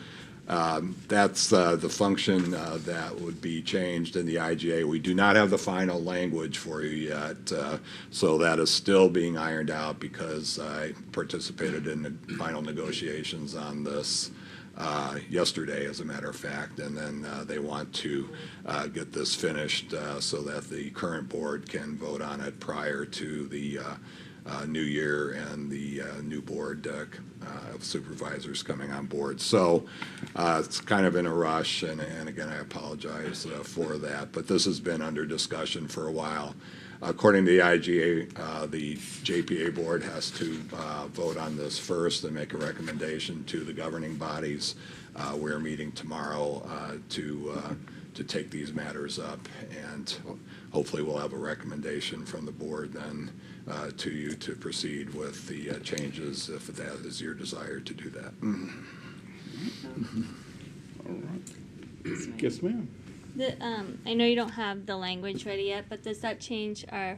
that's the function that would be changed in the IGA. We do not have the final language for you yet, so that is still being ironed out because I participated in the final negotiations on this yesterday, as a matter of fact, and then they want to get this finished so that the current board can vote on it prior to the new year and the new board of supervisors coming on board. So it's kind of in a rush, and again, I apologize for that, but this has been under discussion for a while. According to the IGA, the JPA board has to vote on this first and make a recommendation to the governing bodies. We're meeting tomorrow to take these matters up, and hopefully we'll have a recommendation from the board then to you to proceed with the changes if that is your desire to do that. All right. Yes, ma'am. I know you don't have the language ready yet, but does that change our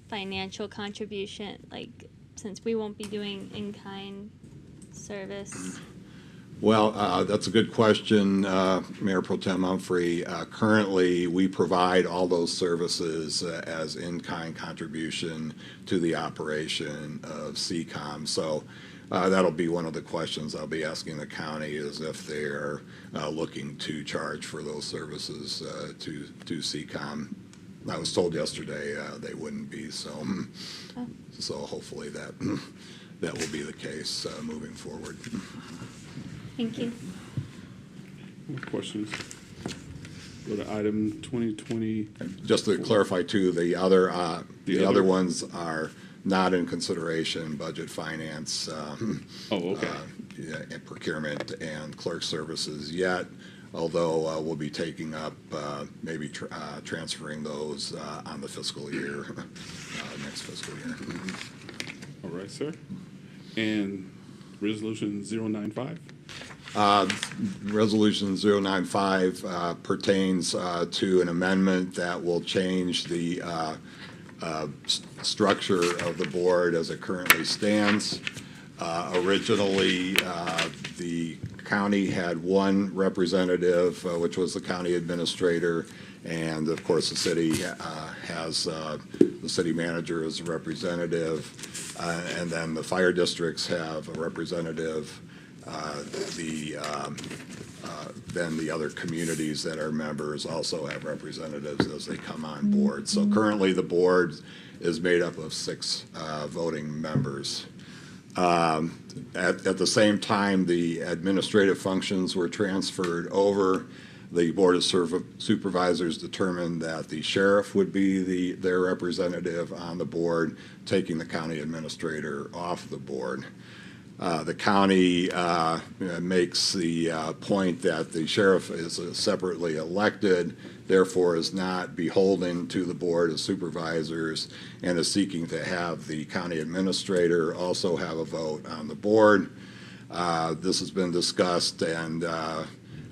financial contribution, since we won't be doing in-kind service? Well, that's a good question, Mayor Pro Tem Humphrey. Currently, we provide all those services as in-kind contribution to the operation of CCOM. So that'll be one of the questions I'll be asking the county, is if they're looking to charge for those services to CCOM. I was told yesterday they wouldn't be, so hopefully that will be the case moving forward. Thank you. More questions? Go to item 2020. Just to clarify too, the other ones are not in consideration: budget, finance, and procurement and clerk services yet. Although we'll be taking up maybe transferring those on the fiscal year, next fiscal year. All right, sir. And resolution 095. Resolution 095 pertains to an amendment that will change the structure of the board as it currently stands. Originally, the county had one representative, which was the county administrator, and of course the city has the city manager as a representative, and then the fire districts have a representative. Then the other communities that are members also have representatives as they come on board. So currently the board is made up of 6 voting members. At the same time, the administrative functions were transferred over. The Board of Supervisors determined that the sheriff would be their representative on the board, taking the county administrator off the board. The county makes the point that the sheriff is separately elected, therefore is not beholden to the Board of Supervisors, and is seeking to have the county administrator also have a vote on the board. This has been discussed, and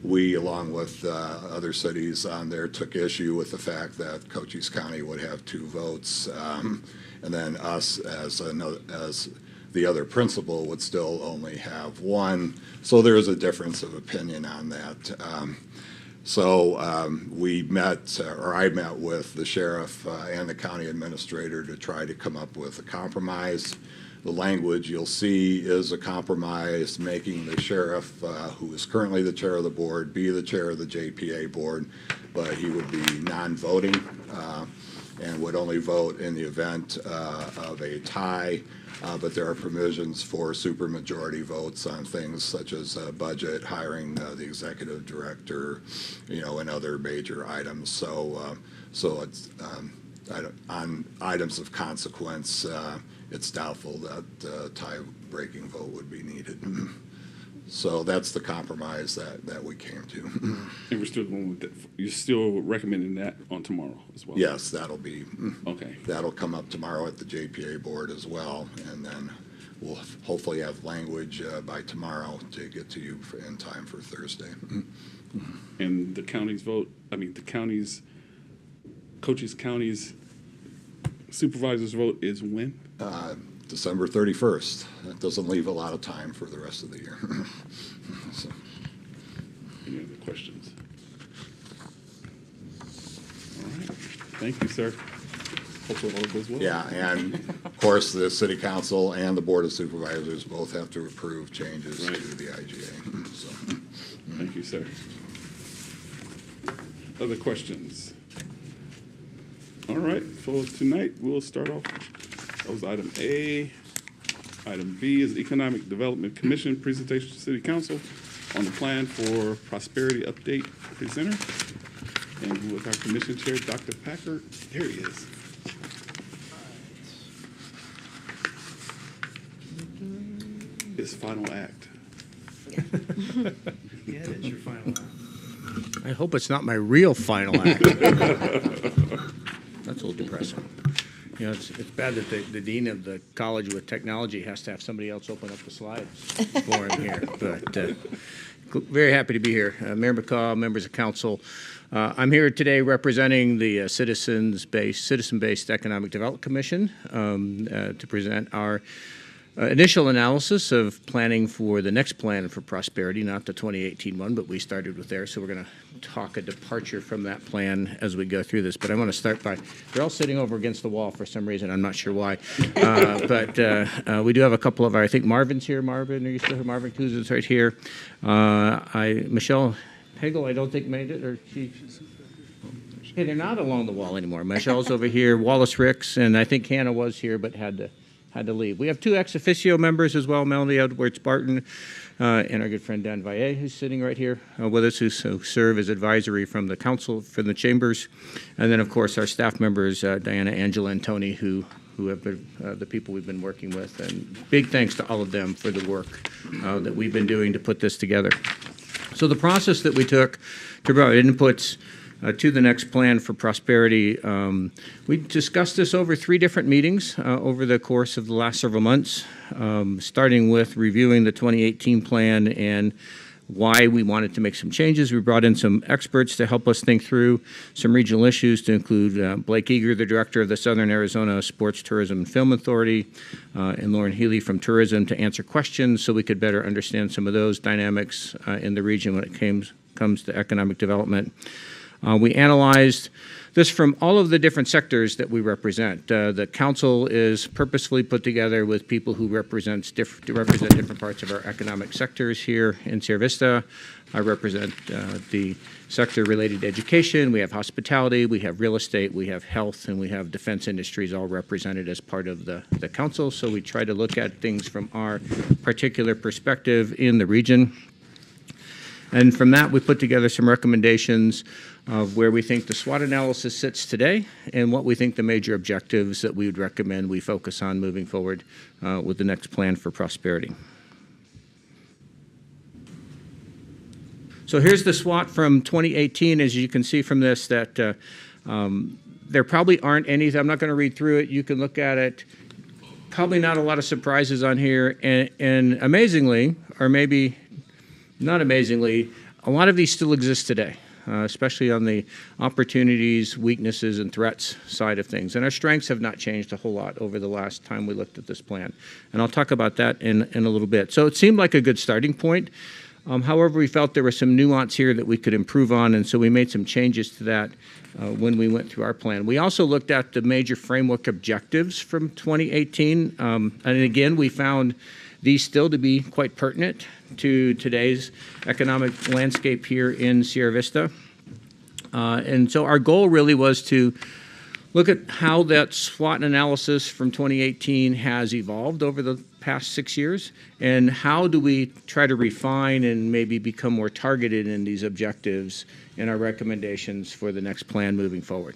we, along with other cities on there, took issue with the fact that Cochise County would have 2 votes, and then us as the other principal would still only have 1. So there is a difference of opinion on that. We met, or I met with the sheriff and the county administrator to try to come up with a compromise. the language you'll see is a compromise, making the sheriff, who is currently the chair of the board, be the chair of the JPA board, but he would be non-voting and would only vote in the event of a tie. But there are provisions for supermajority votes on things such as budget, hiring the executive director, and other major items. So it's on items of consequence. It's doubtful that tie-breaking vote would be needed. So that's the compromise that we came to. And we're still going with that. You're still recommending that on tomorrow as well? Yes, that'll be, okay. That'll come up tomorrow at the JPA board as well, and then we'll hopefully have language by tomorrow to get to you in time for Thursday. And the county's vote, Cochise County's supervisor's vote is when? December 31st. That doesn't leave a lot of time for the rest of the year. So. Any other questions? All right. Thank you, sir. Hopefully all goes well. Yeah, and of course, the city council and the board of supervisors both have to approve changes to the IGA. So. Thank you, sir. Other questions? All right, for tonight, we'll start off. That was item A. Item B is Economic Development Commission presentation to City Council on the plan for prosperity update presenter. And with our commission chair, Dr. Packard. There he is. His final act. Yeah, it is your final act. I hope it's not my real final act. That's a little depressing. It's bad that the dean of the college with technology has to have somebody else open up the slides for him here. But very happy to be here. Mayor McCaw, members of council. I'm here today representing the Citizen-Based Economic Development Commission to present our initial analysis of planning for the next plan for prosperity, not the 2018 one, but we started with there. So we're going to talk a departure from that plan as we go through this. But I want to start by, they're all sitting over against the wall for some reason. I'm not sure why. But we do have a couple of our, I think Marvin's here. Marvin, are you still here? Marvin Cruz is right here. Michelle Hagel, I don't think made it, or she. Hey, they're not along the wall anymore. Michelle's over here. Wallace Ricks, and I think Hannah was here, but had to leave. We have two ex officio members as well, Melanie Edwards-Barton and our good friend Dan Valle, who's sitting right here with us, who serve as advisory from the council, from the chambers. And then, of course, our staff members, Diana, Angela, and Tony, who have been the people we've been working with. And big thanks to all of them for the work that we've been doing to put this together. So the process that we took to provide inputs to the next plan for prosperity. We discussed this over 3 different meetings over the course of the last several months, starting with reviewing the 2018 plan and why we wanted to make some changes. We brought in some experts to help us think through some regional issues, to include Blake Eager, the director of the Southern Arizona Sports Tourism and Film Authority, and Lauren Healy from Tourism, to answer questions so we could better understand some of those dynamics in the region when it comes to economic development. We analyzed this from all of the different sectors that we represent. The council is purposefully put together with people who represent different parts of our economic sectors here in Sierra Vista. I represent the sector related to education. We have hospitality, we have real estate, we have health, and we have defense industries all represented as part of the council. So we try to look at things from our particular perspective in the region. And from that, we put together some recommendations of where we think the SWOT analysis sits today and what we think the major objectives that we would recommend we focus on moving forward with the next plan for prosperity. So here's the SWOT from 2018. As you can see from this, that there probably aren't any. I'm not going to read through it. You can look at it. Probably not a lot of surprises on here. And amazingly, or maybe not amazingly, a lot of these still exist today, especially on the opportunities, weaknesses, and threats side of things. And our strengths have not changed a whole lot over the last time we looked at this plan. And I'll talk about that in a little bit. So it seemed like a good starting point. However, we felt there was some nuance here that we could improve on, and so we made some changes to that when we went through our plan. We also looked at the major framework objectives from 2018, and again, we found these still to be quite pertinent to today's economic landscape here in Sierra Vista. And so our goal really was to look at how that SWOT analysis from 2018 has evolved over the past 6 years, and how do we try to refine and maybe become more targeted in these objectives in our recommendations for the next plan moving forward.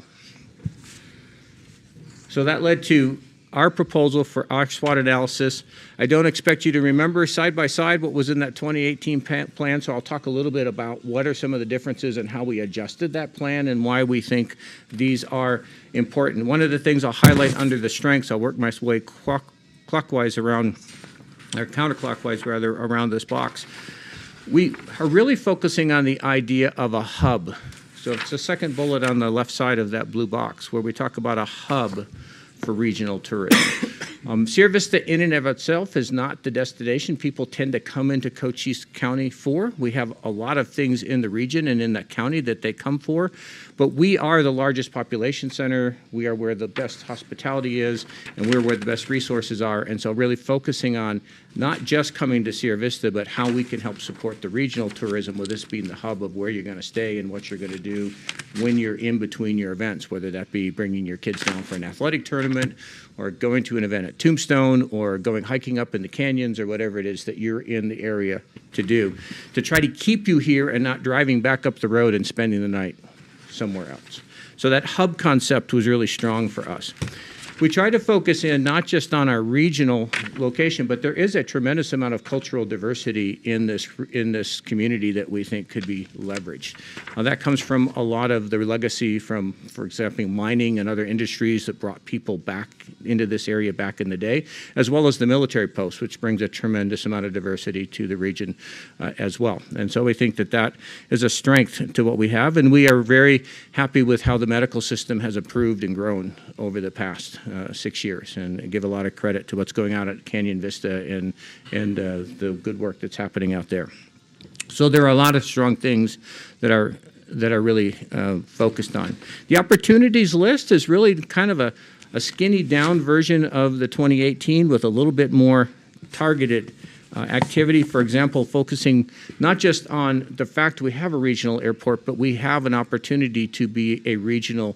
So that led to our proposal for our SWOT analysis. I don't expect you to remember side by side what was in that 2018 plan, so I'll talk a little bit about what are some of the differences and how we adjusted that plan and why we think these are important. One of the things I'll highlight under the strengths, I'll work my way clockwise around, or counterclockwise rather, around this box. We are really focusing on the idea of a hub. So it's the second bullet on the left side of that blue box where we talk about a hub for regional tourism. Sierra Vista in and of itself is not the destination people tend to come into Cochise County for. We have a lot of things in the region and in that county that they come for, but we are the largest population center. We are where the best hospitality is, and we're where the best resources are. And so really focusing on not just coming to Sierra Vista, but how we can help support the regional tourism, with this being the hub of where you're going to stay and what you're going to do when you're in between your events, whether that be bringing your kids down for an athletic tournament or going to an event at Tombstone or going hiking up in the canyons or whatever it is that you're in the area to do, to try to keep you here and not driving back up the road and spending the night somewhere else. So that hub concept was really strong for us. We try to focus in not just on our regional location, but there is a tremendous amount of cultural diversity in this community that we think could be leveraged. That comes from a lot of the legacy from, for example, mining and other industries that brought people back into this area back in the day, as well as the military posts, which brings a tremendous amount of diversity to the region as well. And so we think that that is a strength to what we have, and we are very happy with how the medical system has improved and grown over the past 6 years, and give a lot of credit to what's going on at Canyon Vista and the good work that's happening out there. So there are a lot of strong things that are really focused on. The opportunities list is really kind of a skinny down version of the 2018 with a little bit more targeted activity. For example, focusing not just on the fact we have a regional airport, but we have an opportunity to be a regional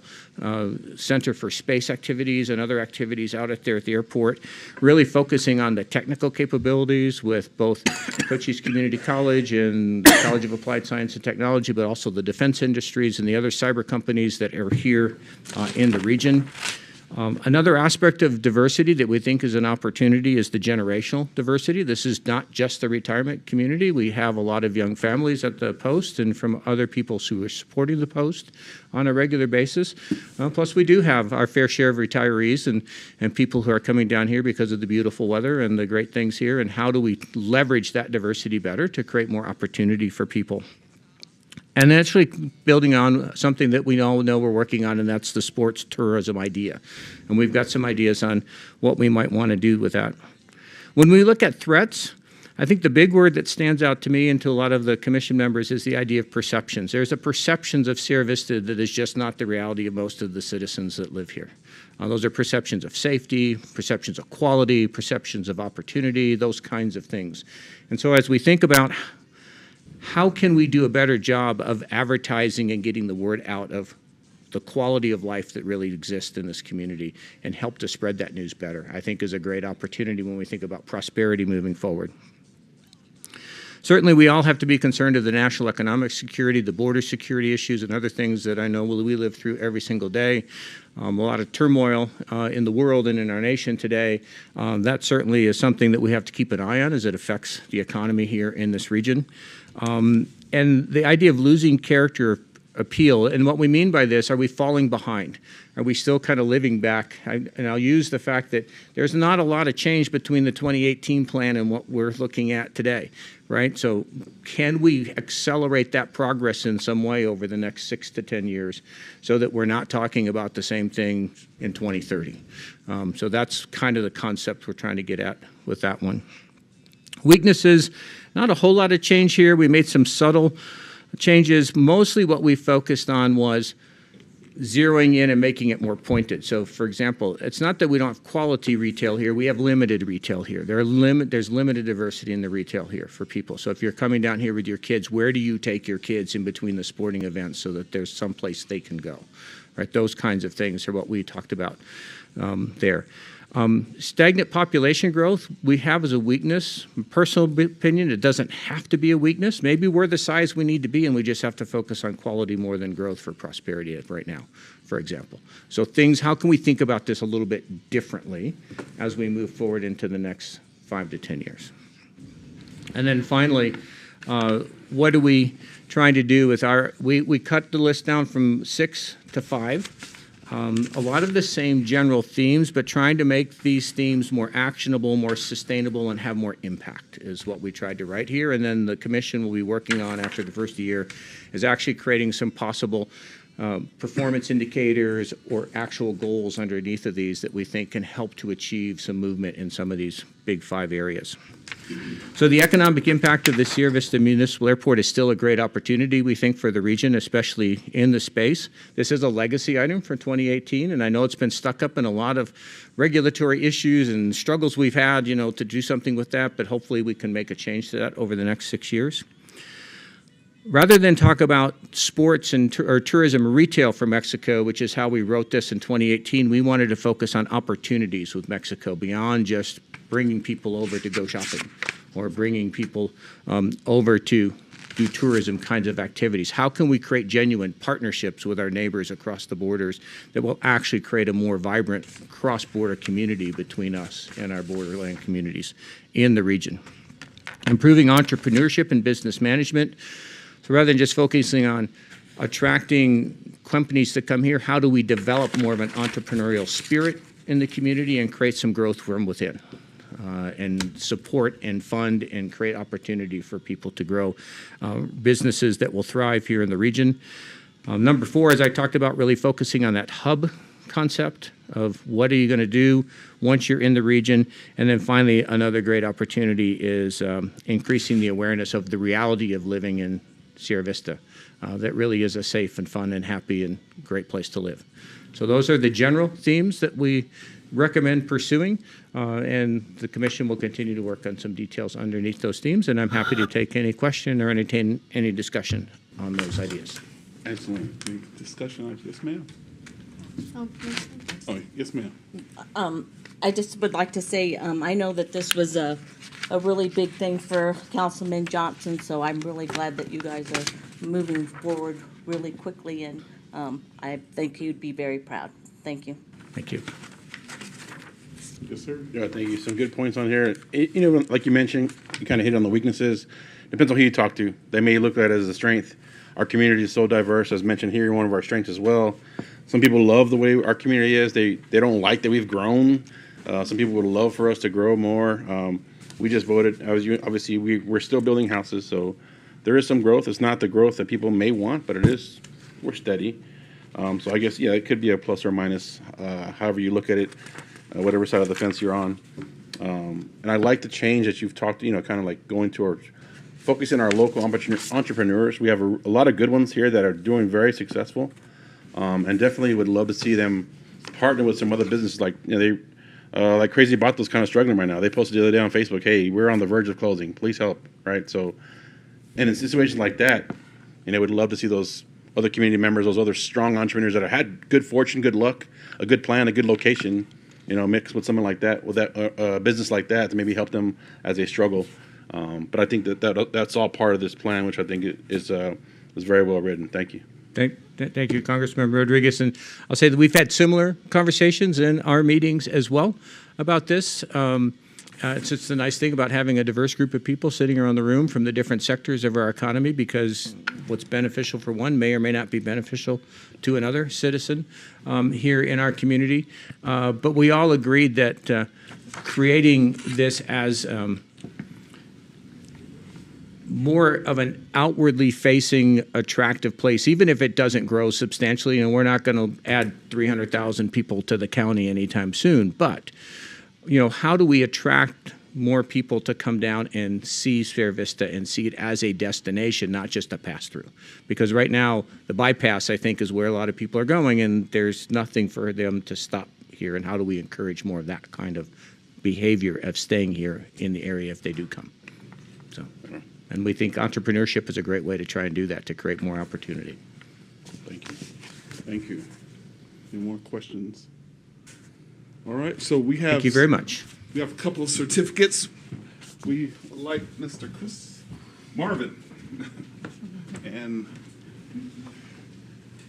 center for space activities and other activities out at there at the airport, really focusing on the technical capabilities with both Cochise Community College and the College of Applied Science and Technology, but also the defense industries and the other cyber companies that are here in the region. Another aspect of diversity that we think is an opportunity is the generational diversity. This is not just the retirement community. We have a lot of young families at the post and from other people who are supporting the post on a regular basis. Plus, we do have our fair share of retirees and people who are coming down here because of the beautiful weather and the great things here. And how do we leverage that diversity better to create more opportunity for people? And actually building on something that we all know we're working on, and that's the sports tourism idea. And we've got some ideas on what we might want to do with that. When we look at threats, I think the big word that stands out to me and to a lot of the commission members is the idea of perceptions. There's a perceptions of Sierra Vista that is just not the reality of most of the citizens that live here. Those are perceptions of safety, perceptions of quality, perceptions of opportunity, those kinds of things. And so as we think about how can we do a better job of advertising and getting the word out of the quality of life that really exists in this community and help to spread that news better, I think is a great opportunity when we think about prosperity moving forward. Certainly, we all have to be concerned of the national economic security, the border security issues, and other things that I know we live through every single day. A lot of turmoil in the world and in our nation today. That certainly is something that we have to keep an eye on as it affects the economy here in this region. And the idea of losing character appeal, and what we mean by this, are we falling behind? Are we still kind of living back? And I'll use the fact that there's not a lot of change between the 2018 plan and what we're looking at today, right? So can we accelerate that progress in some way over the next 6 to 10 years so that we're not talking about the same thing in 2030? So that's kind of the concept we're trying to get at with that one. Weaknesses, not a whole lot of change here. We made some subtle changes. Mostly what we focused on was zeroing in and making it more pointed. So, for example, it's not that we don't have quality retail here. We have limited retail here. There's limited diversity in the retail here for people. So if you're coming down here with your kids, where do you take your kids in between the sporting events so that there's some place they can go? Right? Those kinds of things are what we talked about there. Stagnant population growth we have as a weakness. Personal opinion, it doesn't have to be a weakness. Maybe we're the size we need to be and we just have to focus on quality more than growth for prosperity right now, for example. So how can we think about this a little bit differently as we move forward into the next 5 to 10 years? And then finally, what are we trying to do with we cut the list down from 6 to 5. A lot of the same general themes, but trying to make these themes more actionable, more sustainable, and have more impact is what we tried to write here. And then the commission will be working on after the first year is actually creating some possible performance indicators or actual goals underneath of these that we think can help to achieve some movement in some of these big 5 areas. So the economic impact of the Sierra Vista Municipal Airport is still a great opportunity, we think, for the region, especially in the space. This is a legacy item for 2018, and I know it's been stuck up in a lot of regulatory issues and struggles we've had, to do something with that, but hopefully we can make a change to that over the next 6 years. Rather than talk about sports or tourism or retail for Mexico, which is how we wrote this in 2018, we wanted to focus on opportunities with Mexico beyond just bringing people over to go shopping or bringing people over to do tourism kinds of activities. How can we create genuine partnerships with our neighbors across the borders that will actually create a more vibrant cross-border community between us and our borderland communities in the region? Improving entrepreneurship and business management. So rather than just focusing on attracting companies to come here, how do we develop more of an entrepreneurial spirit in the community and create some growth from within? And support and fund and create opportunity for people to grow businesses that will thrive here in the region. Number 4, as I talked about, really focusing on that hub concept of what are you going to do once you're in the region. And then finally, another great opportunity is increasing the awareness of the reality of living in Sierra Vista. That really is a safe and fun and happy and great place to live. So those are the general themes that we recommend pursuing, and the commission will continue to work on some details underneath those themes, and I'm happy to take any question or entertain any discussion on those ideas. Excellent. Any discussion on yes, ma'am? Oh, yes, ma'am. I just would like to say, I know that this was a really big thing for Councilman Johnson, so I'm really glad that you guys are moving forward really quickly, and I think he'd be very proud. Thank you. Thank you. Yes, sir. Yeah, thank you. Some good points on here. Like you mentioned, you kind of hit on the weaknesses. Depends on who you talk to. They may look at it as a strength. Our community is so diverse, as mentioned here, one of our strengths as well. Some people love the way our community is. They don't like that we've grown. Some people would love for us to grow more. We just voted. Obviously, we're still building houses, so there is some growth. It's not the growth that people may want, but we're steady. So I guess, it could be a plus or minus, however you look at it, whatever side of the fence you're on. And I like the change that you've talked, kind of like going towards focusing on our local entrepreneurs. We have a lot of good ones here that are doing very successful, and definitely would love to see them partner with some other businesses like, like Crazy Bato's kind of struggling right now. They posted the other day on Facebook, hey, we're on the verge of closing. Please help, right? So, and in situations like that, would love to see those other community members, those other strong entrepreneurs that have had good fortune, good luck, a good plan, a good location, mixed with something like that, with that business like that, to maybe help them as they struggle. But I think that's all part of this plan, which I think is very well written. Thank you. Thank you, Congressman Rodriguez. And I'll say that we've had similar conversations in our meetings as well about this. It's just the nice thing about having a diverse group of people sitting around the room from the different sectors of our economy, because what's beneficial for one may or may not be beneficial to another citizen here in our community. But we all agreed that creating this as more of an outwardly facing attractive place, even if it doesn't grow substantially, we're not going to add 300,000 people to the county anytime soon, but how do we attract more people to come down and see Sierra Vista and see it as a destination, not just a pass-through. Because right now, the bypass, I think, is where a lot of people are going, and there's nothing for them to stop here. And how do we encourage more of that kind of behavior of staying here in the area if they do come? So, and we think entrepreneurship is a great way to try and do that, to create more opportunity. Thank you. Thank you. Any more questions? All right, so we have. Thank you very much. We have a couple of certificates. We would like Mr. Chris Marvin and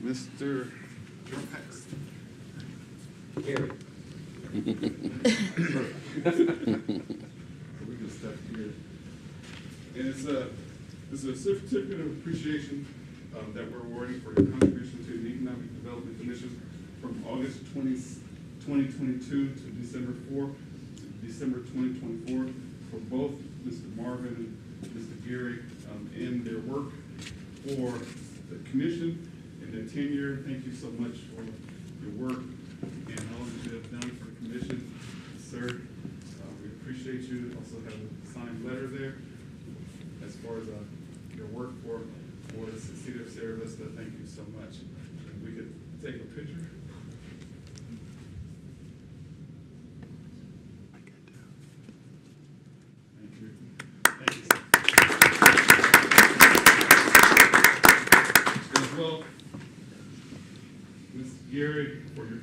Mr. Jerome Paxton. Gary. We can step here. And it's a certificate of appreciation that we're awarding for your contribution to the Economic Development Commission from August 2022 to December 4 to December 2024 for both Mr. Marvin and Mr. Gary in their work for the commission and their tenure. Thank you so much for your work and all that you have done for the commission, sir. We appreciate you. Also have a signed letter there as far as your work for the city of Sierra Vista. Thank you so much. If we could take a picture. Thank you. Thank you, sir. As well, Ms. Gary, for your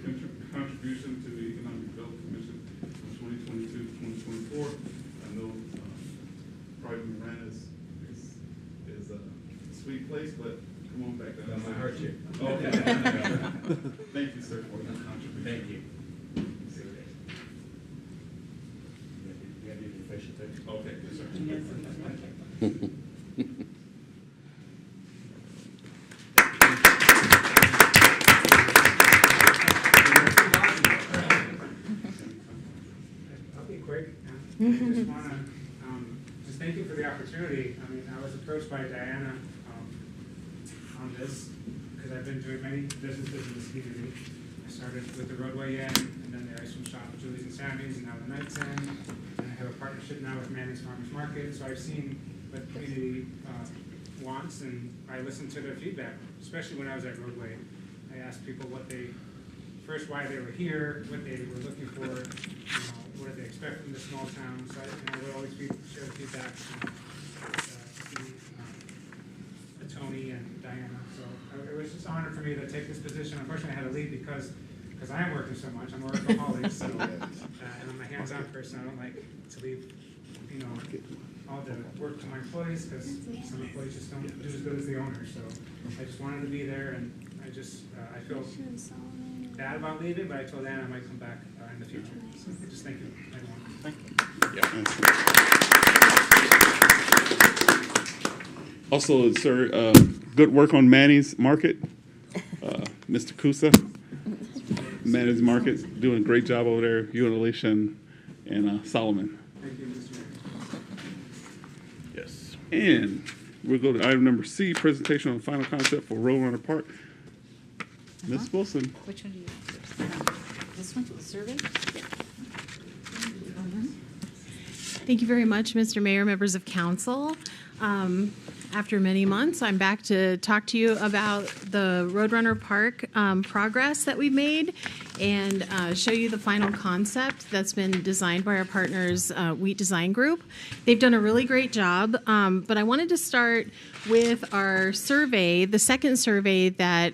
contribution to the Economic Development Commission from 2022 to 2024. I know Private Miranda is a sweet place, but come on back. That's my heart here. Okay. Thank you, sir, for your contribution. Thank you. Okay, yes, sir. I'll be quick. I just want to just thank you for the opportunity. I mean, I was approached by Diana on this because I've been doing many businesses in this community. I started with the Roadway Inn, and then the ice cream shop with Julie's and Sammy's, and now the Knights Inn. And I have a partnership now with Manning's Farmers Market. So I've seen what the community wants, and I listened to their feedback, especially when I was at Roadway. I asked people what they, first why they were here, what they were looking for, what did they expect from the small town. So I would always share feedback with Tony and Diana. So it was just an honor for me to take this position. Unfortunately, I had to leave because I am working so much. I'm a workaholic, so, and I'm a hands-on person. I don't like to leave, all the work to my employees because some employees just don't do as good as the owner. So I just wanted to be there, and I just I feel bad about leaving, but I told Anna I might come back in the future. So just thank you, everyone. Thank you. Also, sir, good work on Manny's Market. Mr. Kusa, Manny's Market, doing a great job over there. You and Alicia and Solomon. Thank you, Mr. Mayor. Yes. And we'll go to item number C, presentation on final concept for Roadrunner Park. Ms. Wilson. Which one do you want? This one, the survey? Thank you very much, Mr. Mayor, members of council. After many months, I'm back to talk to you about the Roadrunner Park progress that we've made and show you the final concept that's been designed by our partners, Wheat Design Group. They've done a really great job, but I wanted to start with our survey, the second survey that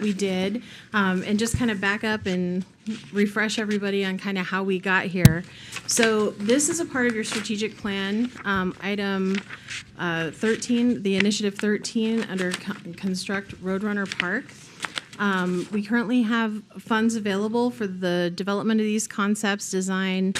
we did, and just kind of back up and refresh everybody on kind of how we got here. So this is a part of your strategic plan, item 13, the initiative 13 under Construct Roadrunner Park. We currently have funds available for the development of these concepts, design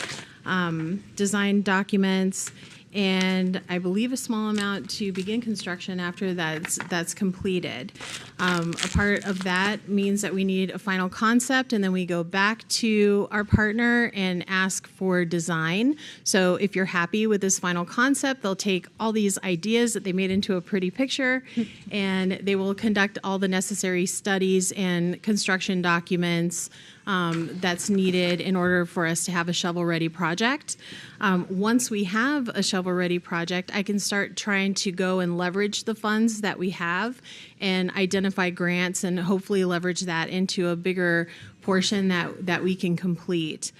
documents, and I believe a small amount to begin construction after that's completed. A part of that means that we need a final concept, and then we go back to our partner and ask for design. So if you're happy with this final concept, they'll take all these ideas that they made into a pretty picture, and they will conduct all the necessary studies and construction documents that's needed in order for us to have a shovel-ready project. Once we have a shovel-ready project, I can start trying to go and leverage the funds that we have and identify grants and hopefully leverage that into a bigger portion that we can complete.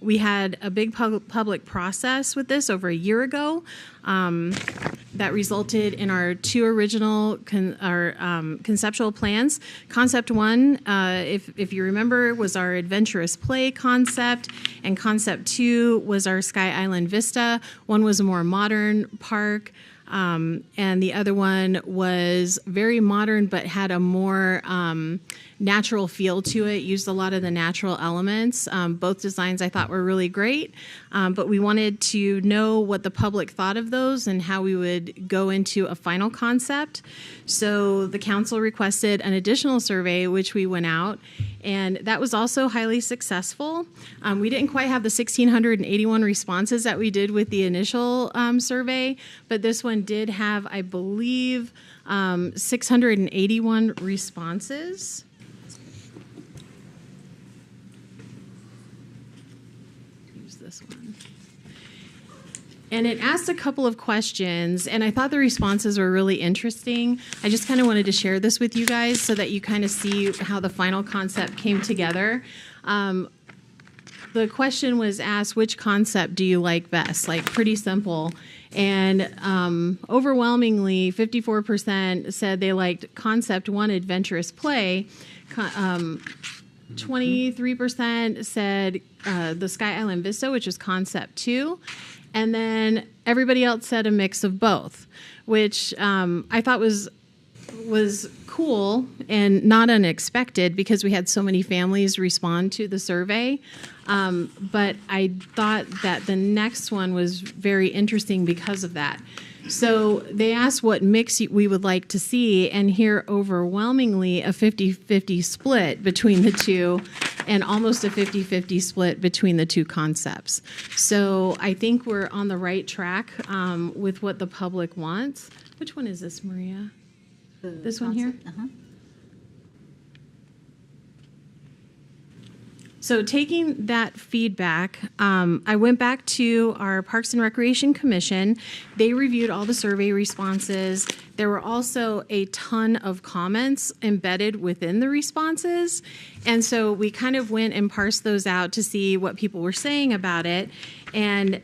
We had a big public process with this over a year ago that resulted in our two original conceptual plans. Concept one, if you remember, was our adventurous play concept, and concept two was our Sky Island Vista. One was a more modern park, and the other one was very modern but had a more natural feel to it, used a lot of the natural elements. Both designs I thought were really great, but we wanted to know what the public thought of those and how we would go into a final concept. So the council requested an additional survey, which we went out, and that was also highly successful. We didn't quite have the 1,681 responses that we did with the initial survey, but this one did have, I believe, 681 responses. Use this one. And it asked a couple of questions, and I thought the responses were really interesting. I just kind of wanted to share this with you guys so that you kind of see how the final concept came together. The question was asked, which concept do you like best? Like, pretty simple. And overwhelmingly, 54% said they liked concept one, adventurous play. 23% said the Sky Island Vista, which is concept two. And then everybody else said a mix of both, which I thought was cool and not unexpected because we had so many families respond to the survey. But I thought that the next one was very interesting because of that. So they asked what mix we would like to see, and here overwhelmingly a 50-50 split between the two, and almost a 50-50 split between the two concepts. So I think we're on the right track with what the public wants. Which one is this, Maria? This one here? Uh-huh. So taking that feedback, I went back to our Parks and Recreation Commission. They reviewed all the survey responses. There were also a ton of comments embedded within the responses. And so we kind of went and parsed those out to see what people were saying about it. And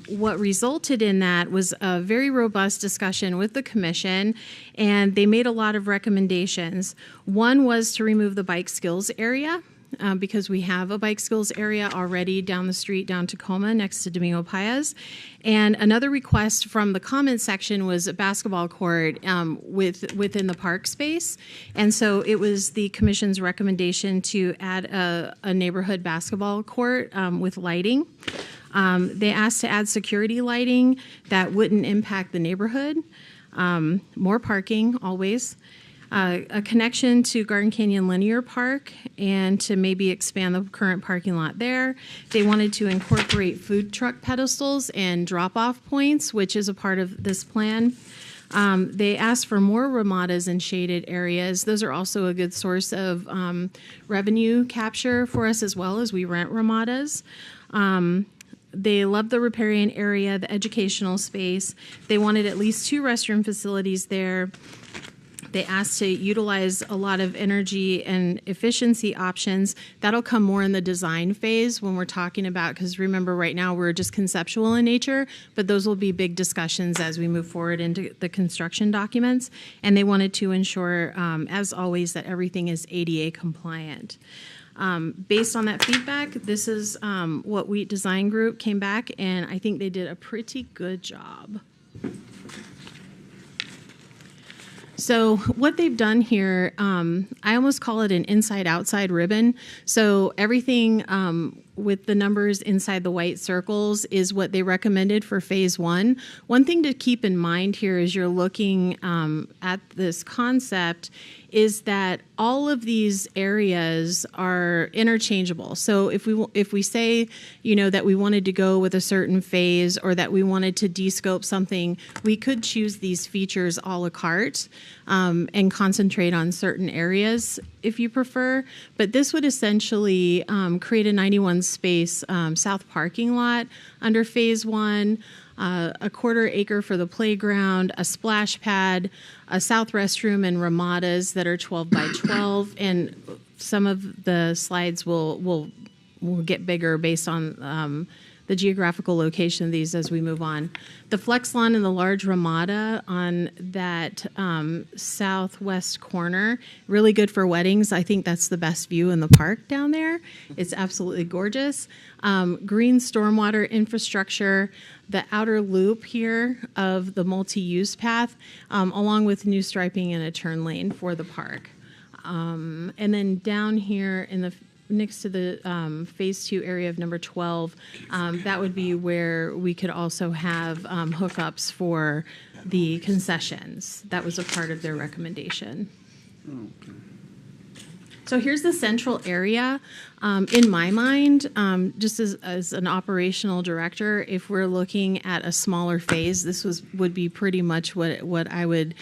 what resulted in that was a very robust discussion with the commission, and they made a lot of recommendations. One was to remove the bike skills area. Because we have a bike skills area already down the street, down Tacoma, next to Domingo Paez. And another request from the comment section was a basketball court within the park space. And so it was the commission's recommendation to add a neighborhood basketball court with lighting. They asked to add security lighting that wouldn't impact the neighborhood. More parking, always. A connection to Garden Canyon Linear Park, and to maybe expand the current parking lot there. They wanted to incorporate food truck pedestals and drop-off points, which is a part of this plan. They asked for more ramadas in shaded areas. Those are also a good source of revenue capture for us, as well as we rent ramadas. They loved the riparian area, the educational space. They wanted at least 2 restroom facilities there. They asked to utilize a lot of energy and efficiency options. That'll come more in the design phase when we're talking about, because remember right now we're just conceptual in nature, but those will be big discussions as we move forward into the construction documents. And they wanted to ensure, as always, that everything is ADA compliant. Based on that feedback, this is what Wheat Design Group came back, and I think they did a pretty good job. So what they've done here, I almost call it an inside-outside ribbon. So everything with the numbers inside the white circles is what they recommended for phase one. One thing to keep in mind here as you're looking at this concept is that all of these areas are interchangeable. So if we say, that we wanted to go with a certain phase or that we wanted to descope something, we could choose these features a la carte and concentrate on certain areas if you prefer. But this would essentially create a 91 space south parking lot under phase one. A quarter acre for the playground, a splash pad, a south restroom, and ramadas that are 12 by 12. And some of the slides will get bigger based on the geographical location of these as we move on. The flex lawn and the large ramada on that southwest corner, really good for weddings. I think that's the best view in the park down there. It's absolutely gorgeous. Green stormwater infrastructure, the outer loop here of the multi-use path, along with new striping and a turn lane for the park. And then down here in the next to the phase two area of number 12, that would be where we could also have hookups for the concessions. That was a part of their recommendation. Okay. So here's the central area. In my mind, just as an operational director, if we're looking at a smaller phase, this would be pretty much what I would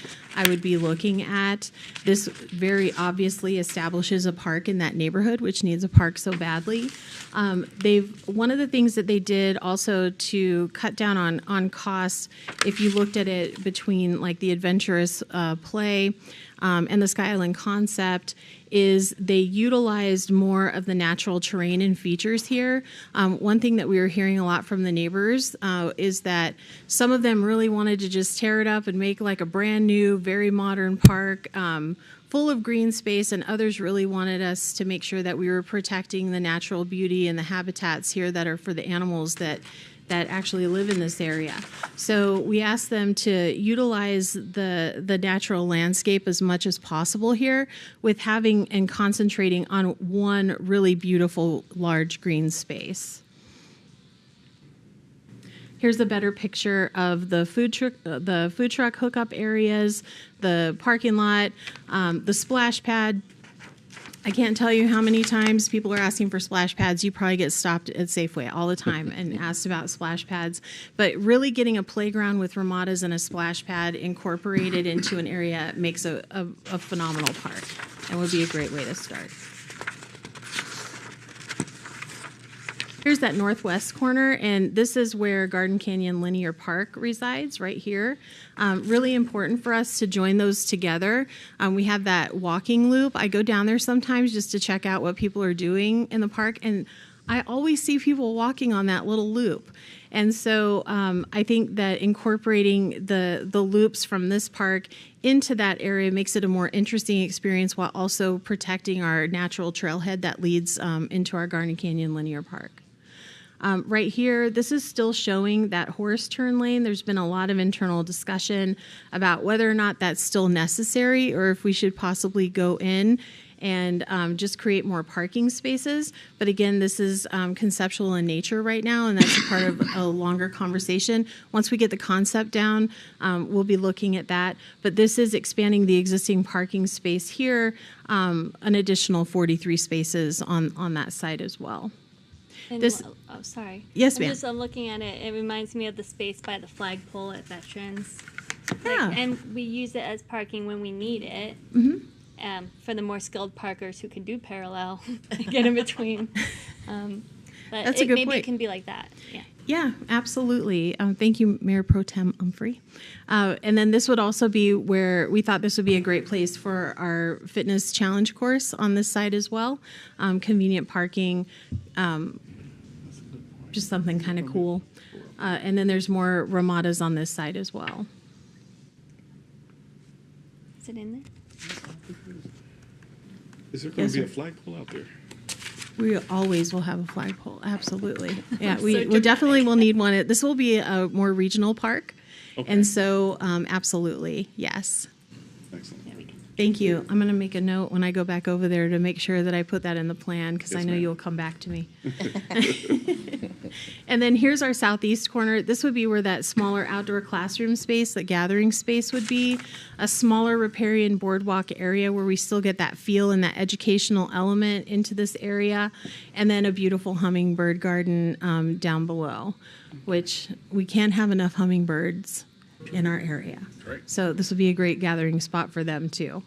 be looking at. This very obviously establishes a park in that neighborhood, which needs a park so badly. One of the things that they did also to cut down on costs, if you looked at it between like the adventurous play and the Sky Island concept, is they utilized more of the natural terrain and features here. One thing that we were hearing a lot from the neighbors is that some of them really wanted to just tear it up and make like a brand new, very modern park full of green space, and others really wanted us to make sure that we were protecting the natural beauty and the habitats here that are for the animals that actually live in this area. So we asked them to utilize the natural landscape as much as possible here with having and concentrating on one really beautiful large green space. Here's a better picture of the food truck hookup areas, the parking lot, the splash pad. I can't tell you how many times people are asking for splash pads. You probably get stopped at Safeway all the time and asked about splash pads. But really getting a playground with ramadas and a splash pad incorporated into an area makes a phenomenal park and would be a great way to start. Here's that northwest corner, and this is where Garden Canyon Linear Park resides, right here. Really important for us to join those together. We have that walking loop. I go down there sometimes just to check out what people are doing in the park, and I always see people walking on that little loop. And so I think that incorporating the loops from this park into that area makes it a more interesting experience while also protecting our natural trailhead that leads into our Garden Canyon Linear Park. Right here, this is still showing that horse turn lane. There's been a lot of internal discussion about whether or not that's still necessary or if we should possibly go in and just create more parking spaces. But again, this is conceptual in nature right now, and that's a part of a longer conversation. Once we get the concept down, we'll be looking at that. But this is expanding the existing parking space here, an additional 43 spaces on that site as well. And oh, sorry. Yes, ma'am. I'm looking at it. It reminds me of the space by the flagpole at Veterans. Yeah. And we use it as parking when we need it. Mm-hmm. For the more skilled parkers who can do parallel, get in between. But That's a good maybe point. it can be like that. Yeah. Yeah, absolutely. Thank you, Mayor Pro Tem Humphrey. And then this would also be where we thought this would be a great place for our fitness challenge course on this side as well. Convenient parking, just something kind of cool. And then there's more ramadas on this side as well. Is it in there? Is there going Yes, to be a sir. flagpole out there? We always will have a flagpole, absolutely. Yeah, So we definitely will need one. This will be a more regional park. Okay. And so, absolutely, yes. Excellent. There we go. Thank you. I'm going to make a note when I go back over there to make sure that I put that in the plan, because I Yes, know ma'am. you'll come back to me. And then here's our southeast corner. This would be where that smaller outdoor classroom space, that gathering space would be, a smaller riparian boardwalk area where we still get that feel and that educational element into this area, and then a beautiful hummingbird garden down below, which we can't have enough hummingbirds in our area. Right. So this would be a great gathering spot for them too.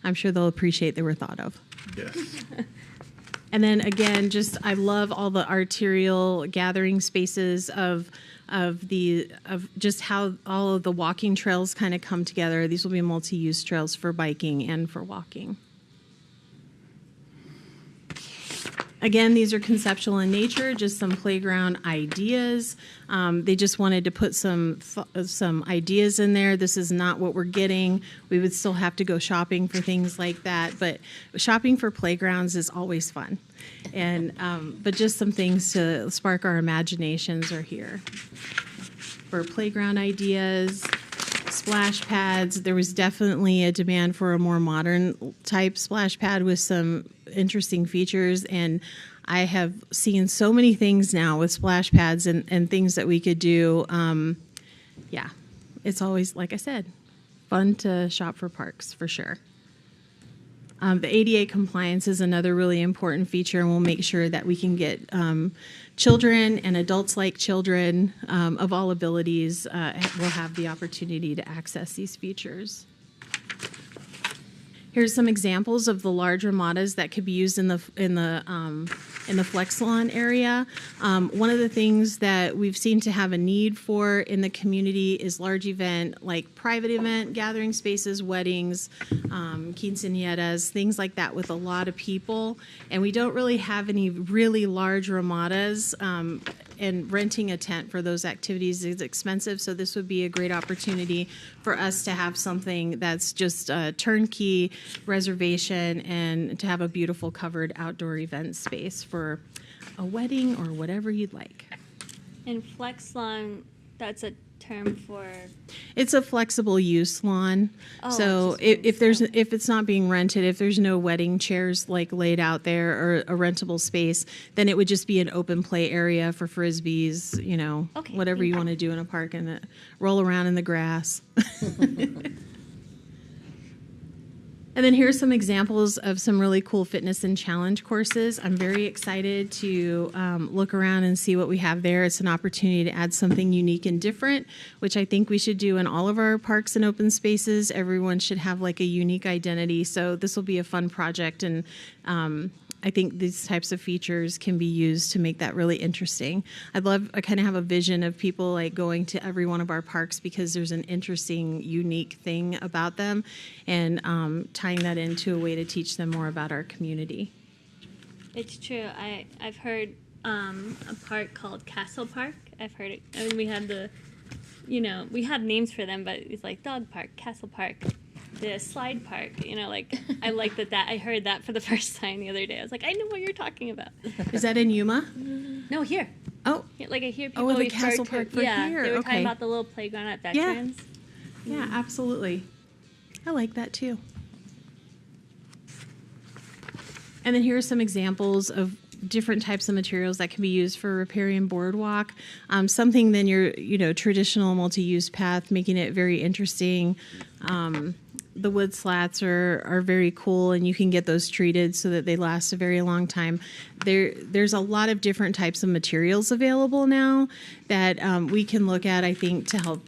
I'm sure they'll appreciate they were thought of. Yes. And then again, just I love all the arterial gathering spaces of just how all of the walking trails kind of come together. These will be multi-use trails for biking and for walking. Again, these are conceptual in nature, just some playground ideas. They just wanted to put some ideas in there. This is not what we're getting. We would still have to go shopping for things like that, but shopping for playgrounds is always fun. And but just some things to spark our imaginations are here. For playground ideas, splash pads, there was definitely a demand for a more modern type splash pad with some interesting features, and I have seen so many things now with splash pads and things that we could do. Yeah, it's always, like I said, fun to shop for parks for sure. The ADA compliance is another really important feature, and we'll make sure that we can get children and adults like children of all abilities will have the opportunity to access these features. Here's some examples of the large ramadas that could be used in the flex lawn area. One of the things that we've seen to have a need for in the community is large event, like private event gathering spaces, weddings, quinceañeras, things like that with a lot of people. And we don't really have any really large ramadas. And renting a tent for those activities is expensive, so this would be a great opportunity for us to have something that's just a turnkey reservation and to have a beautiful covered outdoor event space for a wedding or whatever you'd like. And flex lawn, that's a term for. It's a flexible use lawn. Oh, So if it's not being rented, if there's no wedding chairs like laid out there or a rentable space, then it would just be an open play area for frisbees, Okay, whatever you want to do in a park and roll around in the grass. And then here's some examples of some really cool fitness and challenge courses. I'm very excited to look around and see what we have there. It's an opportunity to add something unique and different, which I think we should do in all of our parks and open spaces. Everyone should have like a unique identity. So this will be a fun project, and I think these types of features can be used to make that really interesting. I kind of have a vision of people like going to every one of our parks because there's an interesting, unique thing about them, and tying that into a way to teach them more about our community. It's true. I've heard a park called Castle Park. I've heard it. I mean, we had we have names for them, but it's like Dog Park, Castle Park, the Slide Park. I like that. I heard that for the first time the other day. I was like, I know what you're talking about. Is that in Yuma? No, here. Oh. Yeah, like I hear people the refer Castle to Park for yeah, here. they were Okay. talking about the little playground at Veterans. Yeah, absolutely. I like that too. And then here are some examples of different types of materials that can be used for riparian boardwalk. Something than your traditional multi-use path, making it very interesting. The wood slats are very cool, and you can get those treated so that they last a very long time. There's a lot of different types of materials available now that we can look at, I think, to help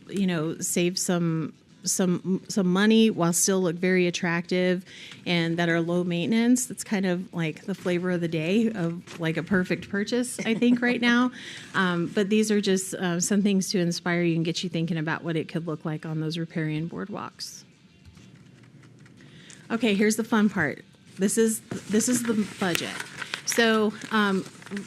save some money while still look very attractive and that are low maintenance. That's kind of like the flavor of the day of like a perfect purchase, I think, right now. But these are just some things to inspire you and get you thinking about what it could look like on those riparian boardwalks. Okay, here's the fun part. This is the budget. So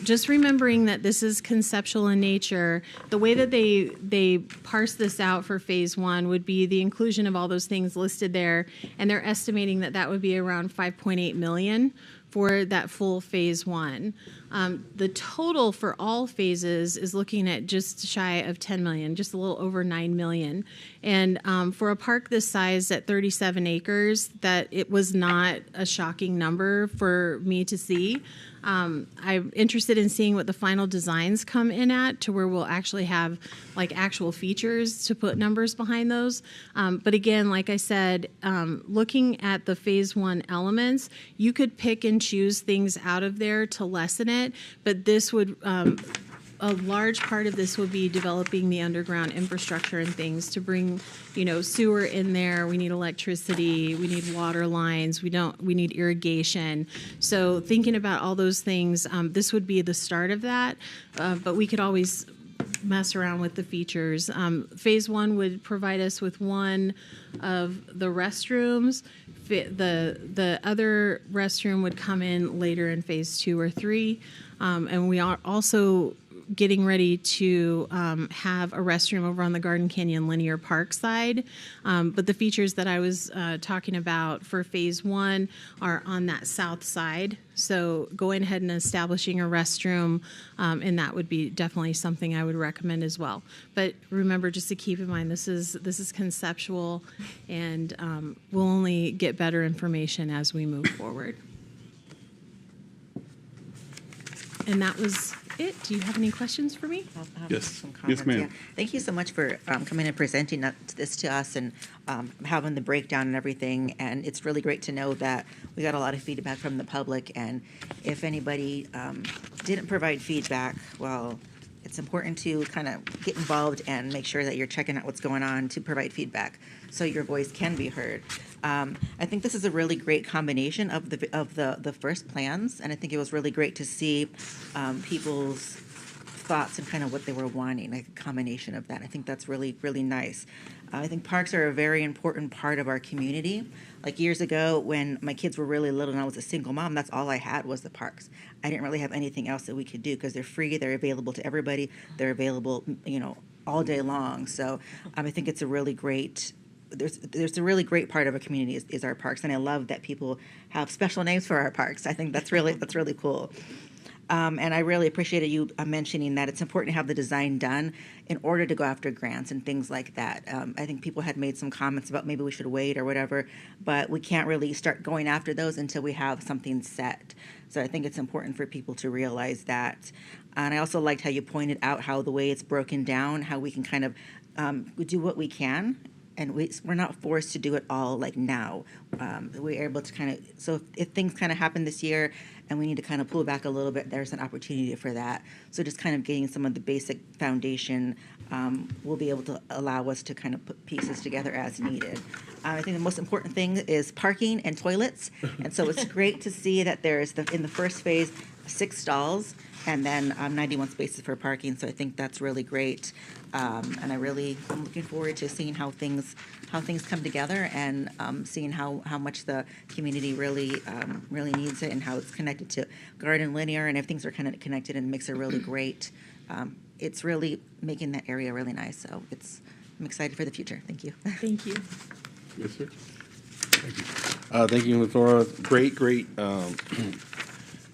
just remembering that this is conceptual in nature, the way that they parse this out for phase one would be the inclusion of all those things listed there, and they're estimating that would be around $5.8 million for that full phase one. The total for all phases is looking at just shy of 10 million, just a little over 9 million. And for a park this size at 37 acres, that it was not a shocking number for me to see. I'm interested in seeing what the final designs come in at, to where we'll actually have like actual features to put numbers behind those. But again, like I said, looking at the phase one elements, you could pick and choose things out of there to lessen it, but this would, a large part of this would be developing the underground infrastructure and things to bring, sewer in there. We need electricity, we need water lines, we need irrigation. So thinking about all those things, this would be the start of that, but we could always mess around with the features. Phase one would provide us with one of the restrooms. The other restroom would come in later in phase 2 or 3. And we are also getting ready to have a restroom over on the Garden Canyon Linear Park side. But the features that I was talking about for phase 1 are on that south side. So going ahead and establishing a restroom, and that would be definitely something I would recommend as well. But remember, just to keep in mind, this is conceptual, and we'll only get better information as we move forward. And that was it. Do you have any questions for me? Yes. Some Yes, comments, ma'am. yeah. Thank you so much for coming and presenting this to us and having the breakdown and everything. And it's really great to know that we got a lot of feedback from the public. And if anybody didn't provide feedback, well, it's important to kind of get involved and make sure that you're checking out what's going on to provide feedback so your voice can be heard. I think this is a really great combination of the first plans, and I think it was really great to see people's thoughts and kind of what they were wanting, like a combination of that. I think that's really, really nice. I think parks are a very important part of our community. Like years ago when my kids were really little and I was a single mom, that's all I had was the parks. I didn't really have anything else that we could do because they're free, they're available to everybody, they're available, all day long. So I think it's a really great, there's a really great part of a community is our parks, and I love that people have special names for our parks. I think that's really cool. And I really appreciated you mentioning that it's important to have the design done in order to go after grants and things like that. I think people had made some comments about maybe we should wait or whatever, but we can't really start going after those until we have something set. So I think it's important for people to realize that. And I also liked how you pointed out how the way it's broken down, how we can kind of do what we can. And we're not forced to do it all like now. We're able to kind of, so if things kind of happen this year and we need to kind of pull back a little bit, there's an opportunity for that. So just kind of getting some of the basic foundation will be able to allow us to kind of put pieces together as needed. I think the most important thing is parking and toilets. And so it's great to see that there's, in the first phase, 6 stalls and then 91 spaces for parking. So I think that's really great. And I'm looking forward to seeing how things come together and seeing how much the community really needs it and how it's connected to Garden Linear, and if things are kind of connected and makes it really great. It's really making that area really nice. So I'm excited for the future. Thank you. Thank you. Yes, sir. Thank you, Laura. Great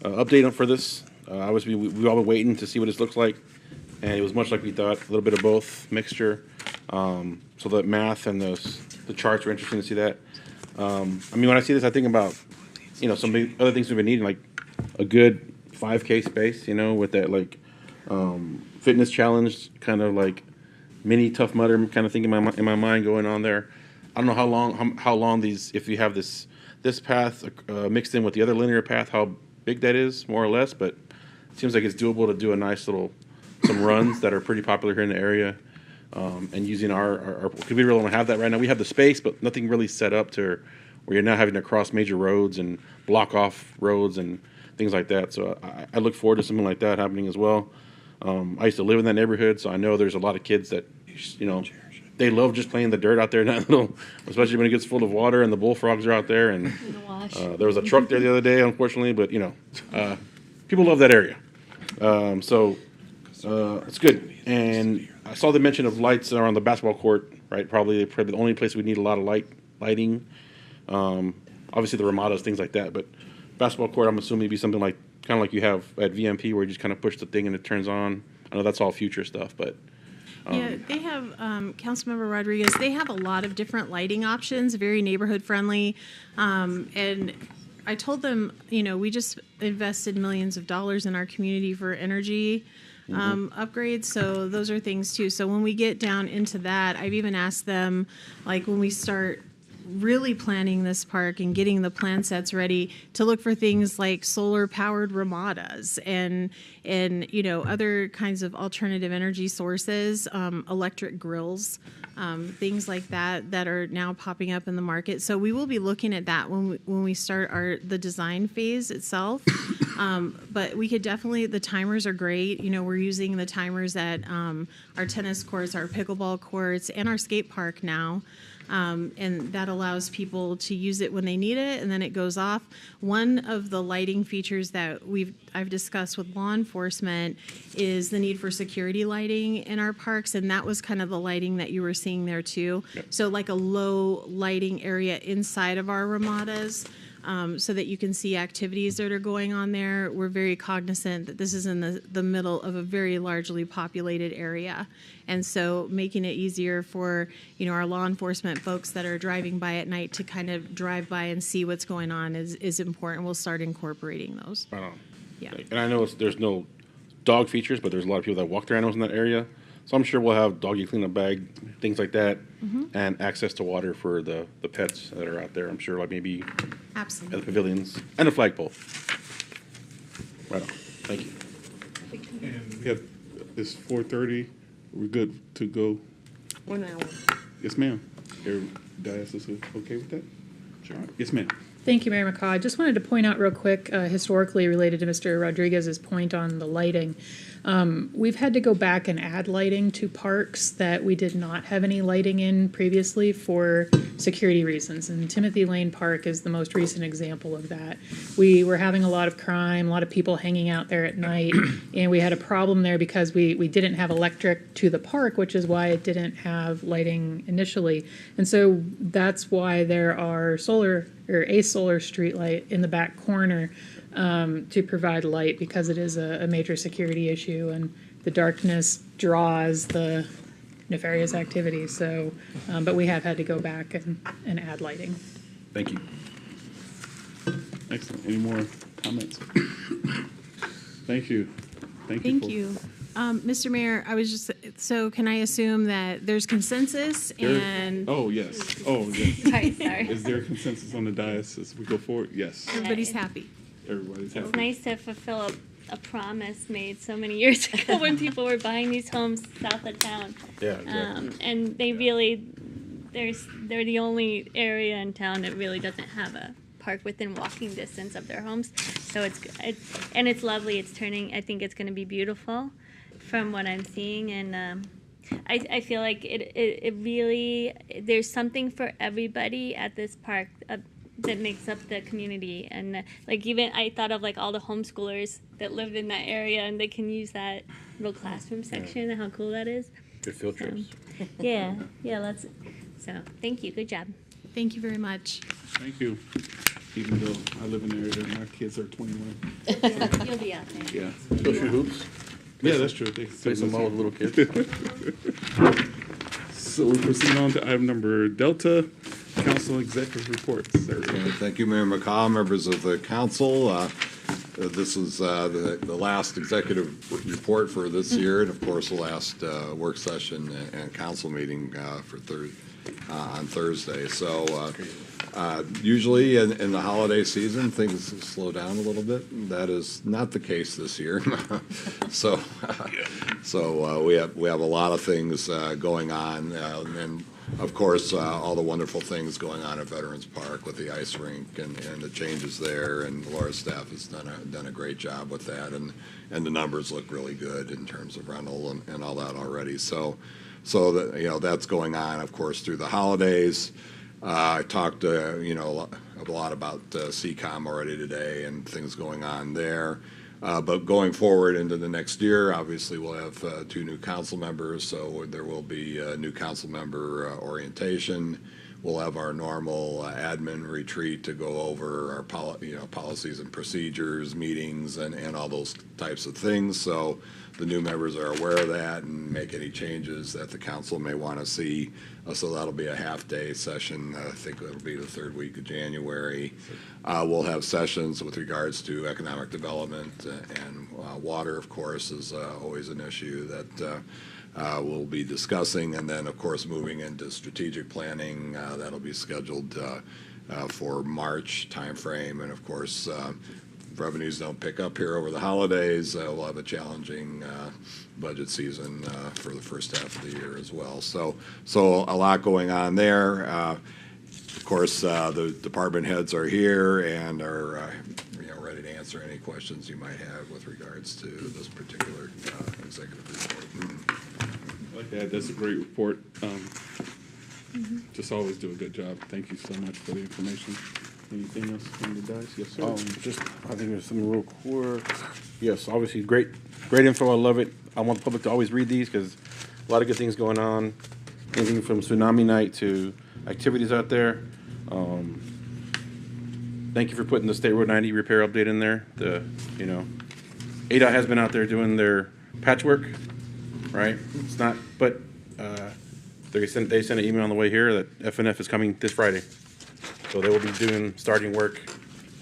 update for this. Obviously, we've all been waiting to see what this looks like, and it was much like we thought. A little bit of both mixture. So the math and the charts were interesting to see that. When I see this, I think about some big other things we've been needing, like a good 5K space, with that fitness challenge, kind of like mini Tough Mudder kind of thing in my mind going on there. I don't know how long these, if you have this path mixed in with the other linear path, how big that is more or less, but it seems like it's doable to do a nice some runs that are pretty popular here in the area, and using our because we really don't have that right now. We have the space, but nothing really set up to where you're now having to cross major roads and block off roads and things like that. So I look forward to something like that happening as well. I used to live in that neighborhood, so I know there's a lot of kids that they love just playing the dirt out there, especially when it gets full of water and the bullfrogs are out there. And there was a truck there the other day, unfortunately, but people love that area. So it's good. And I saw the mention of lights around the basketball court, right? Probably the only place we need a lot of lighting. Obviously the Ramadas, things like that, but basketball court, I'm assuming it'd be something like, kind of like you have at VMP where you just kind of push the thing and it turns on. I know that's all future stuff, but. Yeah, they have, Councilmember Rodriguez, they have a lot of different lighting options, very neighborhood friendly. And I told them, we just invested millions of dollars in our community for energy upgrades. So those are things too. So when we get down into that, I've even asked them, like when we start really planning this park and getting the plan sets ready, to look for things like solar powered ramadas and other kinds of alternative energy sources, electric grills, things like that are now popping up in the market. So we will be looking at that when we start the design phase itself. But we could definitely, the timers are great. We're using the timers at our tennis courts, our pickleball courts, and our skate park now. And that allows people to use it when they need it, and then it goes off. One of the lighting features that I've discussed with law enforcement is the need for security lighting in our parks, and that was kind of the lighting that you were seeing there too. Yep. So like a low lighting area inside of our ramadas. So that you can see activities that are going on there. We're very cognizant that this is in the middle of a very largely populated area. And so making it easier for, our law enforcement folks that are driving by at night to kind of drive by and see what's going on is important. We'll start incorporating those. Right on. Yeah. And I know there's no dog features, but there's a lot of people that walk their animals in that area. So I'm sure we'll have doggy cleanup bag, things like that, and access to water for the pets that are out there. I'm sure, like maybe Absolutely. at the pavilions and a flagpole. Right on. Thank you. And we have, it's 4:30. We're good to go. 1 hour. Yes, ma'am. Dias is okay with that? Sure. Yes, ma'am. Thank you, Mayor McCaw. I just wanted to point out real quick, historically related to Mr. Rodriguez's point on the lighting. We've had to go back and add lighting to parks that we did not have any lighting in previously for security reasons. And Timothy Lane Park is the most recent example of that. We were having a lot of crime, a lot of people hanging out there at night, and we had a problem there because we didn't have electric to the park, which is why it didn't have lighting initially. And so that's why there are a solar street light in the back corner to provide light, because it is a major security issue, and the darkness draws the nefarious activity. So, but we have had to go back and add lighting. Thank you. Excellent. Any more comments? Thank you. Thank you. Mr. Mayor, so can I assume that there's consensus and? Oh, yes. Oh, yes. Sorry. Is there consensus on the dais as we go forward? Yes. Everybody's happy. Everybody's happy. It's nice to fulfill a promise made so many years ago when people were buying these homes south of town. Yeah, exactly. And they really, they're the only area in town that really doesn't have a park within walking distance of their homes. So it's lovely. It's turning, I think it's going to be beautiful from what I'm seeing. And I feel like it really, there's something for everybody at this park that makes up the community. And like even I thought of like all the homeschoolers that lived in that area, and they can use that little classroom section and how cool that is. Good field trips. Yeah, so thank you, good job. Thank you very much. Thank you. Even though I live in the area, my kids are 21. You'll be out there. Yeah. Go shoot hoops. Yeah, that's true. They Play some ball with little kids. So we proceed on to item number Delta, Council Executive Reports. Thank you, Mayor McCaw, members of the council. This is the last executive report for this year, and of course, the last work session and council meeting on Thursday. So usually in the holiday season, things slow down a little bit. That is not the case this year. So we have a lot of things going on, and of course, all the wonderful things going on at Veterans Park with the ice rink and the changes there, and Laura's staff has done a great job with that, and the numbers look really good in terms of rental and all that already. So that that's going on, of course, through the holidays. I talked a lot about CCOM already today and things going on there. But going forward into the next year, obviously we'll have 2 new council members, so there will be a new council member orientation. we'll have our normal admin retreat to go over our policies and procedures, meetings, and all those types of things. So the new members are aware of that and make any changes that the council may want to see. So that'll be a half-day session. I think it'll be the third week of January. We'll have sessions with regards to economic development and water, of course, is always an issue that we'll be discussing. And then, of course, moving into strategic planning, that'll be scheduled for March timeframe. And, of course, revenues don't pick up here over the holidays, we'll have a challenging budget season for the first half of the year as well. So a lot going on there. Of course, the department heads are here and are ready to answer any questions you might have with regards to this particular executive report. I like that. That's a great report. Just always do a good job. Thank you so much for the information. Anything else from the dice? Yes, sir. I think there's something real quick. Yes, obviously, great info. I love it. I want the public to always read these because a lot of good things going on. Anything from tsunami night to activities out there. Thank you for putting the State Road 90 repair update in there. ADOT has been out there doing their patchwork, right? It's not, but they sent an email on the way here that FNF is coming this Friday. So they will be starting work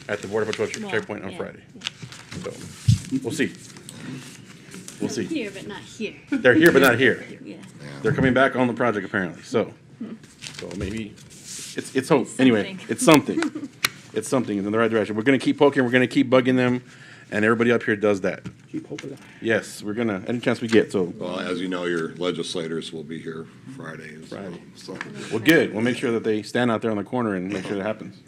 at the Border Patrol checkpoint on Friday. So we'll see. We'll see. Here, but not here. They're here, but not here. Yeah. They're coming back on the project apparently. So maybe it's hope. Anyway, it's something. It's something in the right direction. We're gonna keep poking. We're gonna keep bugging them, and everybody up here does that. Keep hoping. Yes, we're gonna any chance we get. So well, as you know, your legislators will be here Friday. So. Well, good. We'll make sure that they stand out there on the corner and make sure that happens.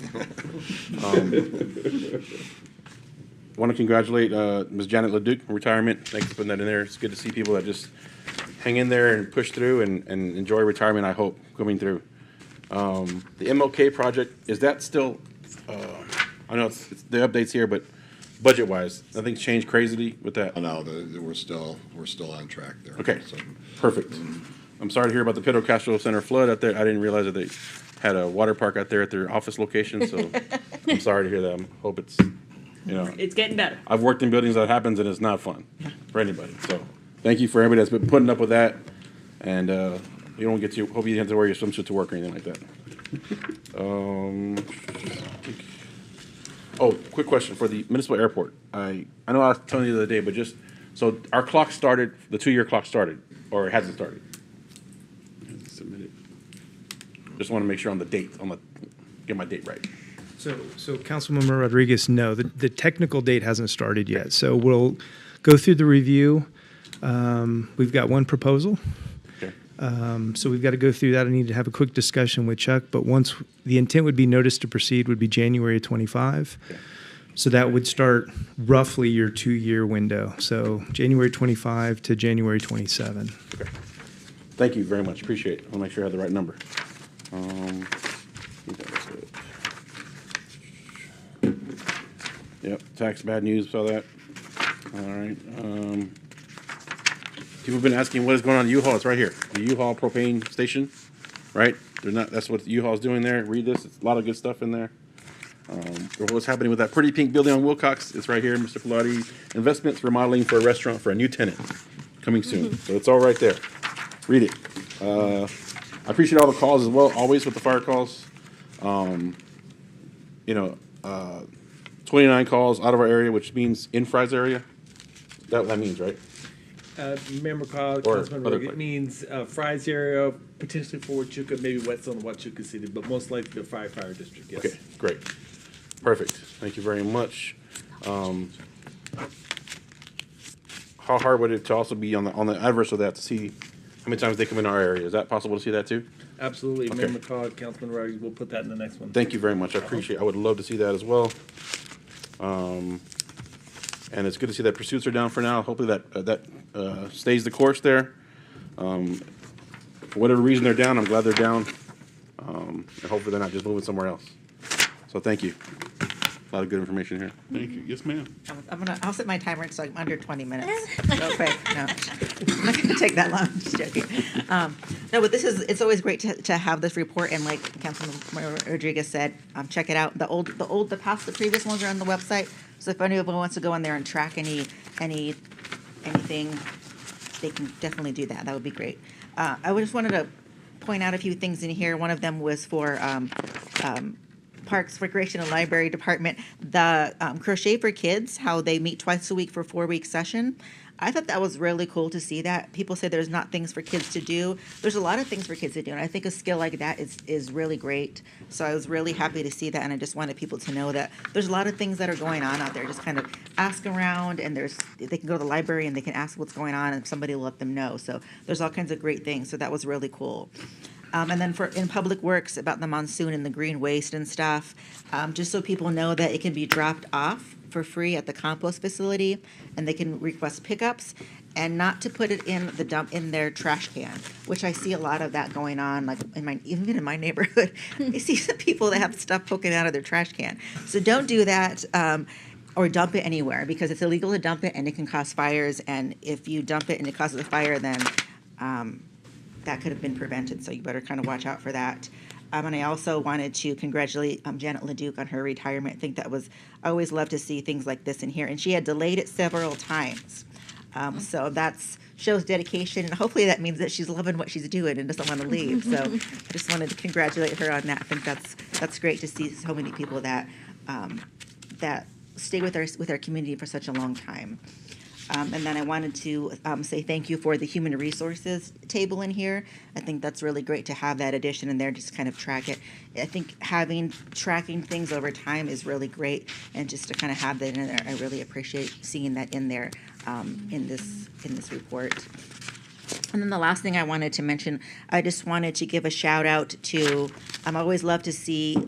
Want to congratulate Ms. Janet Leduc on retirement. Thanks for putting that in there. It's good to see people that just hang in there and push through and enjoy retirement, I hope, coming through. The MLK project, is that still, I know it's the updates here, but budget-wise, nothing's changed crazily with that? No, we're still on track there. Okay, perfect. I'm sorry to hear about the Pedro Castro Center flood out there. I didn't realize that they had a water park out there at their office location, so I'm sorry to hear that. I hope it's, It's getting better. I've worked in buildings that happens and it's not fun for anybody. So thank you for everybody that's been putting up with that. And hope you don't have to wear your swimsuit to work or anything like that. Quick question for the municipal airport. I know I was telling you the other day, but so our clock started, the 2-year clock started, or it hasn't started? Submitted. Just want to make sure on the date, get my date right. So Councilmember Rodriguez, no, the technical date hasn't started yet. So we'll go through the review. We've got one proposal. Okay. So we've got to go through that. I need to have a quick discussion with Chuck, but once the intent would be notice to proceed would be January 25. Okay. So that would start roughly your 2-year window. So January 25 to January 27. Okay. Thank you very much. Appreciate it. I'll make sure I have the right number. I think that was it. Yep, tax bad news, saw that. All right. People have been asking what is going on at U-Haul. It's right here. The U-Haul propane station, right? That's what U-Haul is doing there. Read this. It's a lot of good stuff in there. What's happening with that pretty pink building on Wilcox? It's right here. Mr. Pilati, investments remodeling for a restaurant for a new tenant coming soon. So it's all right there. Read it. I appreciate all the calls as well, always with the fire calls. 29 calls out of our area, which means in Fry's area. That means, right? Mayor McCall, Councilman Rogue, it means Fry's area, potentially for Huachuca, maybe Whetstone, Huachuca City, but most likely the Fry Fire District, yes. Okay, great. Perfect. Thank you very much. How hard would it to also be on the adverse of that to see how many times they come in our area? Is that possible to see that too? Absolutely. Okay. Mayor McCall, Councilman Rodriguez, we'll put that in the next one. Thank you very much. I appreciate it. I would love to see that as well. And it's good to see that pursuits are down for now. Hopefully that stays the course there. For whatever reason they're down, I'm glad they're down. And hopefully they're not just moving somewhere else. So thank you. A lot of good information here. Thank you. Yes, ma'am. I'll set my timer so I'm under 20 minutes. Real quick. No, I'm not gonna take that long. Just joking. No, but it's always great to have this report, and like Councilman Rodriguez said, check it out. The previous ones are on the website. So if anyone wants to go in there and track anything, they can definitely do that. That would be great. I just wanted to point out a few things in here. One of them was for Parks, Recreation, and Library Department, the Crochet for Kids, how they meet twice a week for a 4-week session. I thought that was really cool to see that. People say there's not things for kids to do. There's a lot of things for kids to do, and I think a skill like that is really great. So I was really happy to see that, and I just wanted people to know that there's a lot of things that are going on out there. Just kind of ask around, and they can go to the library and they can ask what's going on, and somebody will let them know. So there's all kinds of great things. So that was really cool. And then in Public Works, about the monsoon and the green waste and stuff, just so people know that it can be dropped off for free at the compost facility, and they can request pickups, and not to put it in the dump in their trash can, which I see a lot of that going on, like even in my neighborhood. I see some people that have stuff poking out of their trash can. So don't do that. Or dump it anywhere, because it's illegal to dump it and it can cause fires. And if you dump it and it causes a fire, then that could have been prevented. So you better kind of watch out for that. And I also wanted to congratulate Janet LeDuc on her retirement. I think I always love to see things like this in here. And she had delayed it several times. So that's shows dedication, and hopefully that means that she's loving what she's doing and doesn't want to leave. So I just wanted to congratulate her on that. I think that's great to see so many people that that stay with our community for such a long time. And then I wanted to say thank you for the human resources table in here. I think that's really great to have that addition in there, just kind of track it. I think tracking things over time is really great, and just to kind of have that in there, I really appreciate seeing that in there in this report. And then the last thing I wanted to mention, I just wanted to give a shout out to, I always love to see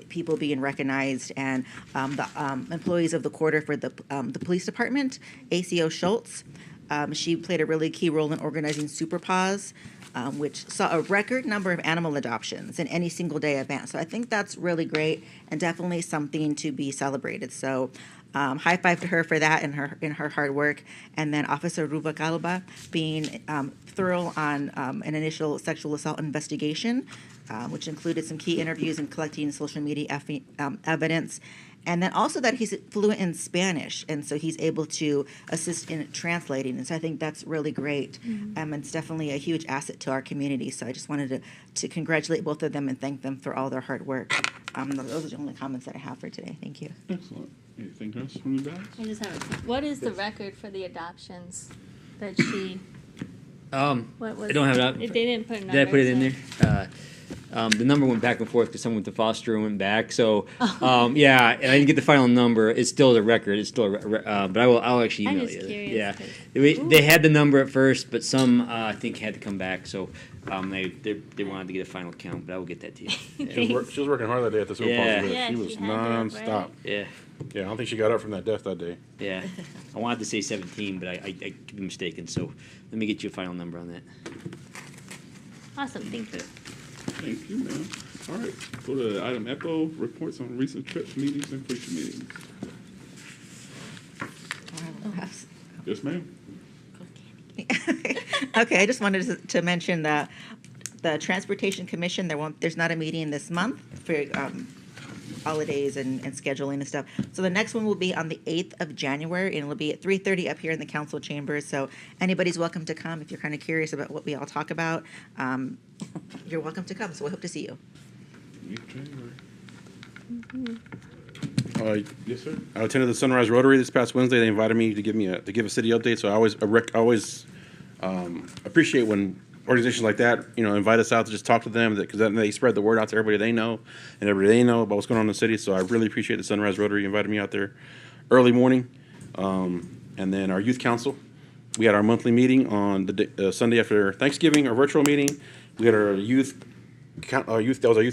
people being recognized, and the employees of the quarter for the police department, ACO Schultz. She played a really key role in organizing Super Paws, which saw a record number of animal adoptions in any single day event. So I think that's really great, and definitely something to be celebrated. So high five to her for that and her hard work. And then Officer Ruva Galba being thorough on an initial sexual assault investigation, which included some key interviews and collecting social media evidence. And then also that he's fluent in Spanish, and so he's able to assist in translating. And so I think that's really great. It's definitely a huge asset to our community. So I just wanted to congratulate both of them and thank them for all their hard work. Those are the only comments that I have for today. Thank you. Excellent. Anything else from you guys? I just have what is the record for the adoptions that she? What was I don't have it up. They didn't put a number. Did I put it in there? The number went back and forth because someone went to foster and went back. So, yeah, and I didn't get the final number. It's still the record. It's still, but I'll actually email you. Curious, yeah, they had the number at first, but some I think had to come back. So, they wanted to get a final count, but I will get that to you. She was working hard that day at the Super Bowl. Yeah. She was nonstop. Yeah. Yeah, I don't think she got up from that death that day. Yeah, I wanted to say 17, but I could be mistaken. So, let me get you a final number on that. Awesome, thank you. Thank you, ma'am. All right, go to item Echo, reports on recent trips, meetings, and future meetings. Yes, ma'am. Okay, I just wanted to mention the Transportation Commission. There's not a meeting this month for holidays and scheduling and stuff. So the next one will be on the 8th of January, and it'll be at 3:30 up here in the council chambers. So anybody's welcome to come if you're kind of curious about what we all talk about. You're welcome to come. So we hope to see you. Yes, sir. I attended the Sunrise Rotary this past Wednesday. They invited me to give a city update. So I always appreciate when organizations like that, invite us out to just talk to them, because then they spread the word out to everybody they know, and everybody they know about what's going on in the city. So I really appreciate the Sunrise Rotary invited me out there early morning. And then our youth council, we had our monthly meeting on the Sunday after Thanksgiving, our virtual meeting. We had our youth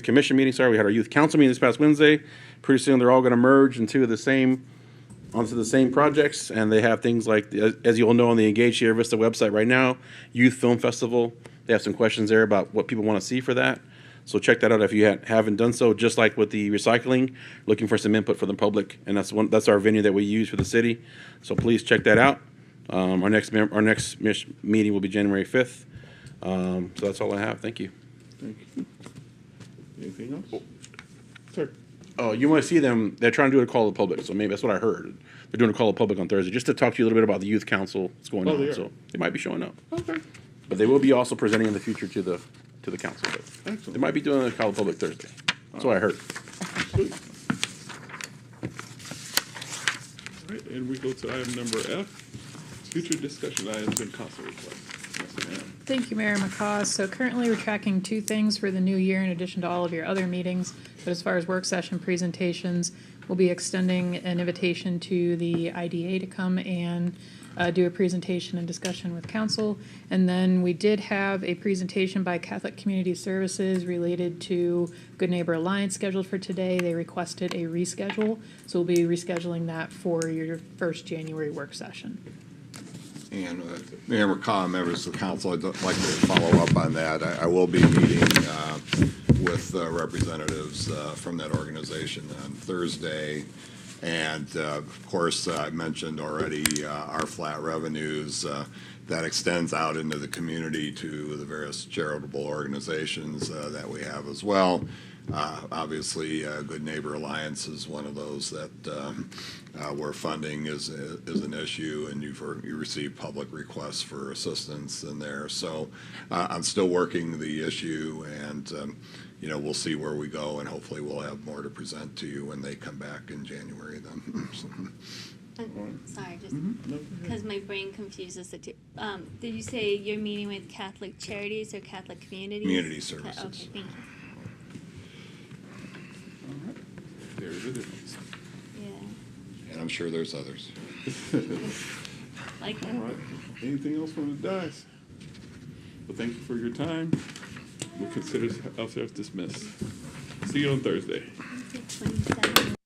commission meeting. Sorry, we had our youth council meeting this past Wednesday. Pretty soon they're all going to merge onto the same projects, and they have things like, as you all know, on the Engage Sierra Vista website right now, Youth Film Festival. They have some questions there about what people want to see for that. So check that out if you haven't done so. Just like with the recycling, looking for some input from the public, and that's our venue that we use for the city. So please check that out. Our next meeting will be January 5th. So that's all I have. Thank you. Thank you. Anything else? Sir? Oh, you want to see them? They're trying to do a call to the public, so maybe that's what I heard. They're doing a call to the public on Thursday, just to talk to you a little bit about the youth council, what's going Oh, on. they are? So they might be showing up, Okay. but they will be also presenting in the future to the council. But Excellent. they might be doing a call to public Thursday. That's what I heard. Sweet. All right, and we go to item number F, future discussion items and council requests. Yes, ma'am. Thank you, Mayor McCaw. So currently, we're tracking two things for the new year in addition to all of your other meetings. But as far as work session presentations, we'll be extending an invitation to the IDA to come and do a presentation and discussion with council. And then we did have a presentation by Catholic Community Services related to Good Neighbor Alliance scheduled for today. They requested a reschedule, so we'll be rescheduling that for your first January work session. And Mayor McCaw, members of the council, I'd like to follow up on that. I will be meeting with representatives from that organization on Thursday. And of course, I mentioned already our flat revenues. That extends out into the community to the various charitable organizations that we have as well. Obviously, Good Neighbor Alliance is one of those that where funding is an issue, and you receive public requests for assistance in there. So I'm still working the issue, and we'll see where we go, and hopefully we'll have more to present to you when they come back in January then. Sorry, just because my brain confuses the two. Did you say you're meeting with Catholic Charities or Catholic Communities? Community Services. Okay, thank you. There's a difference. Yeah. And I'm sure there's others. Like that. All right. Anything else from the dais? Well, thank you for your time. We consider ourselves dismissed. See you on Thursday. 27.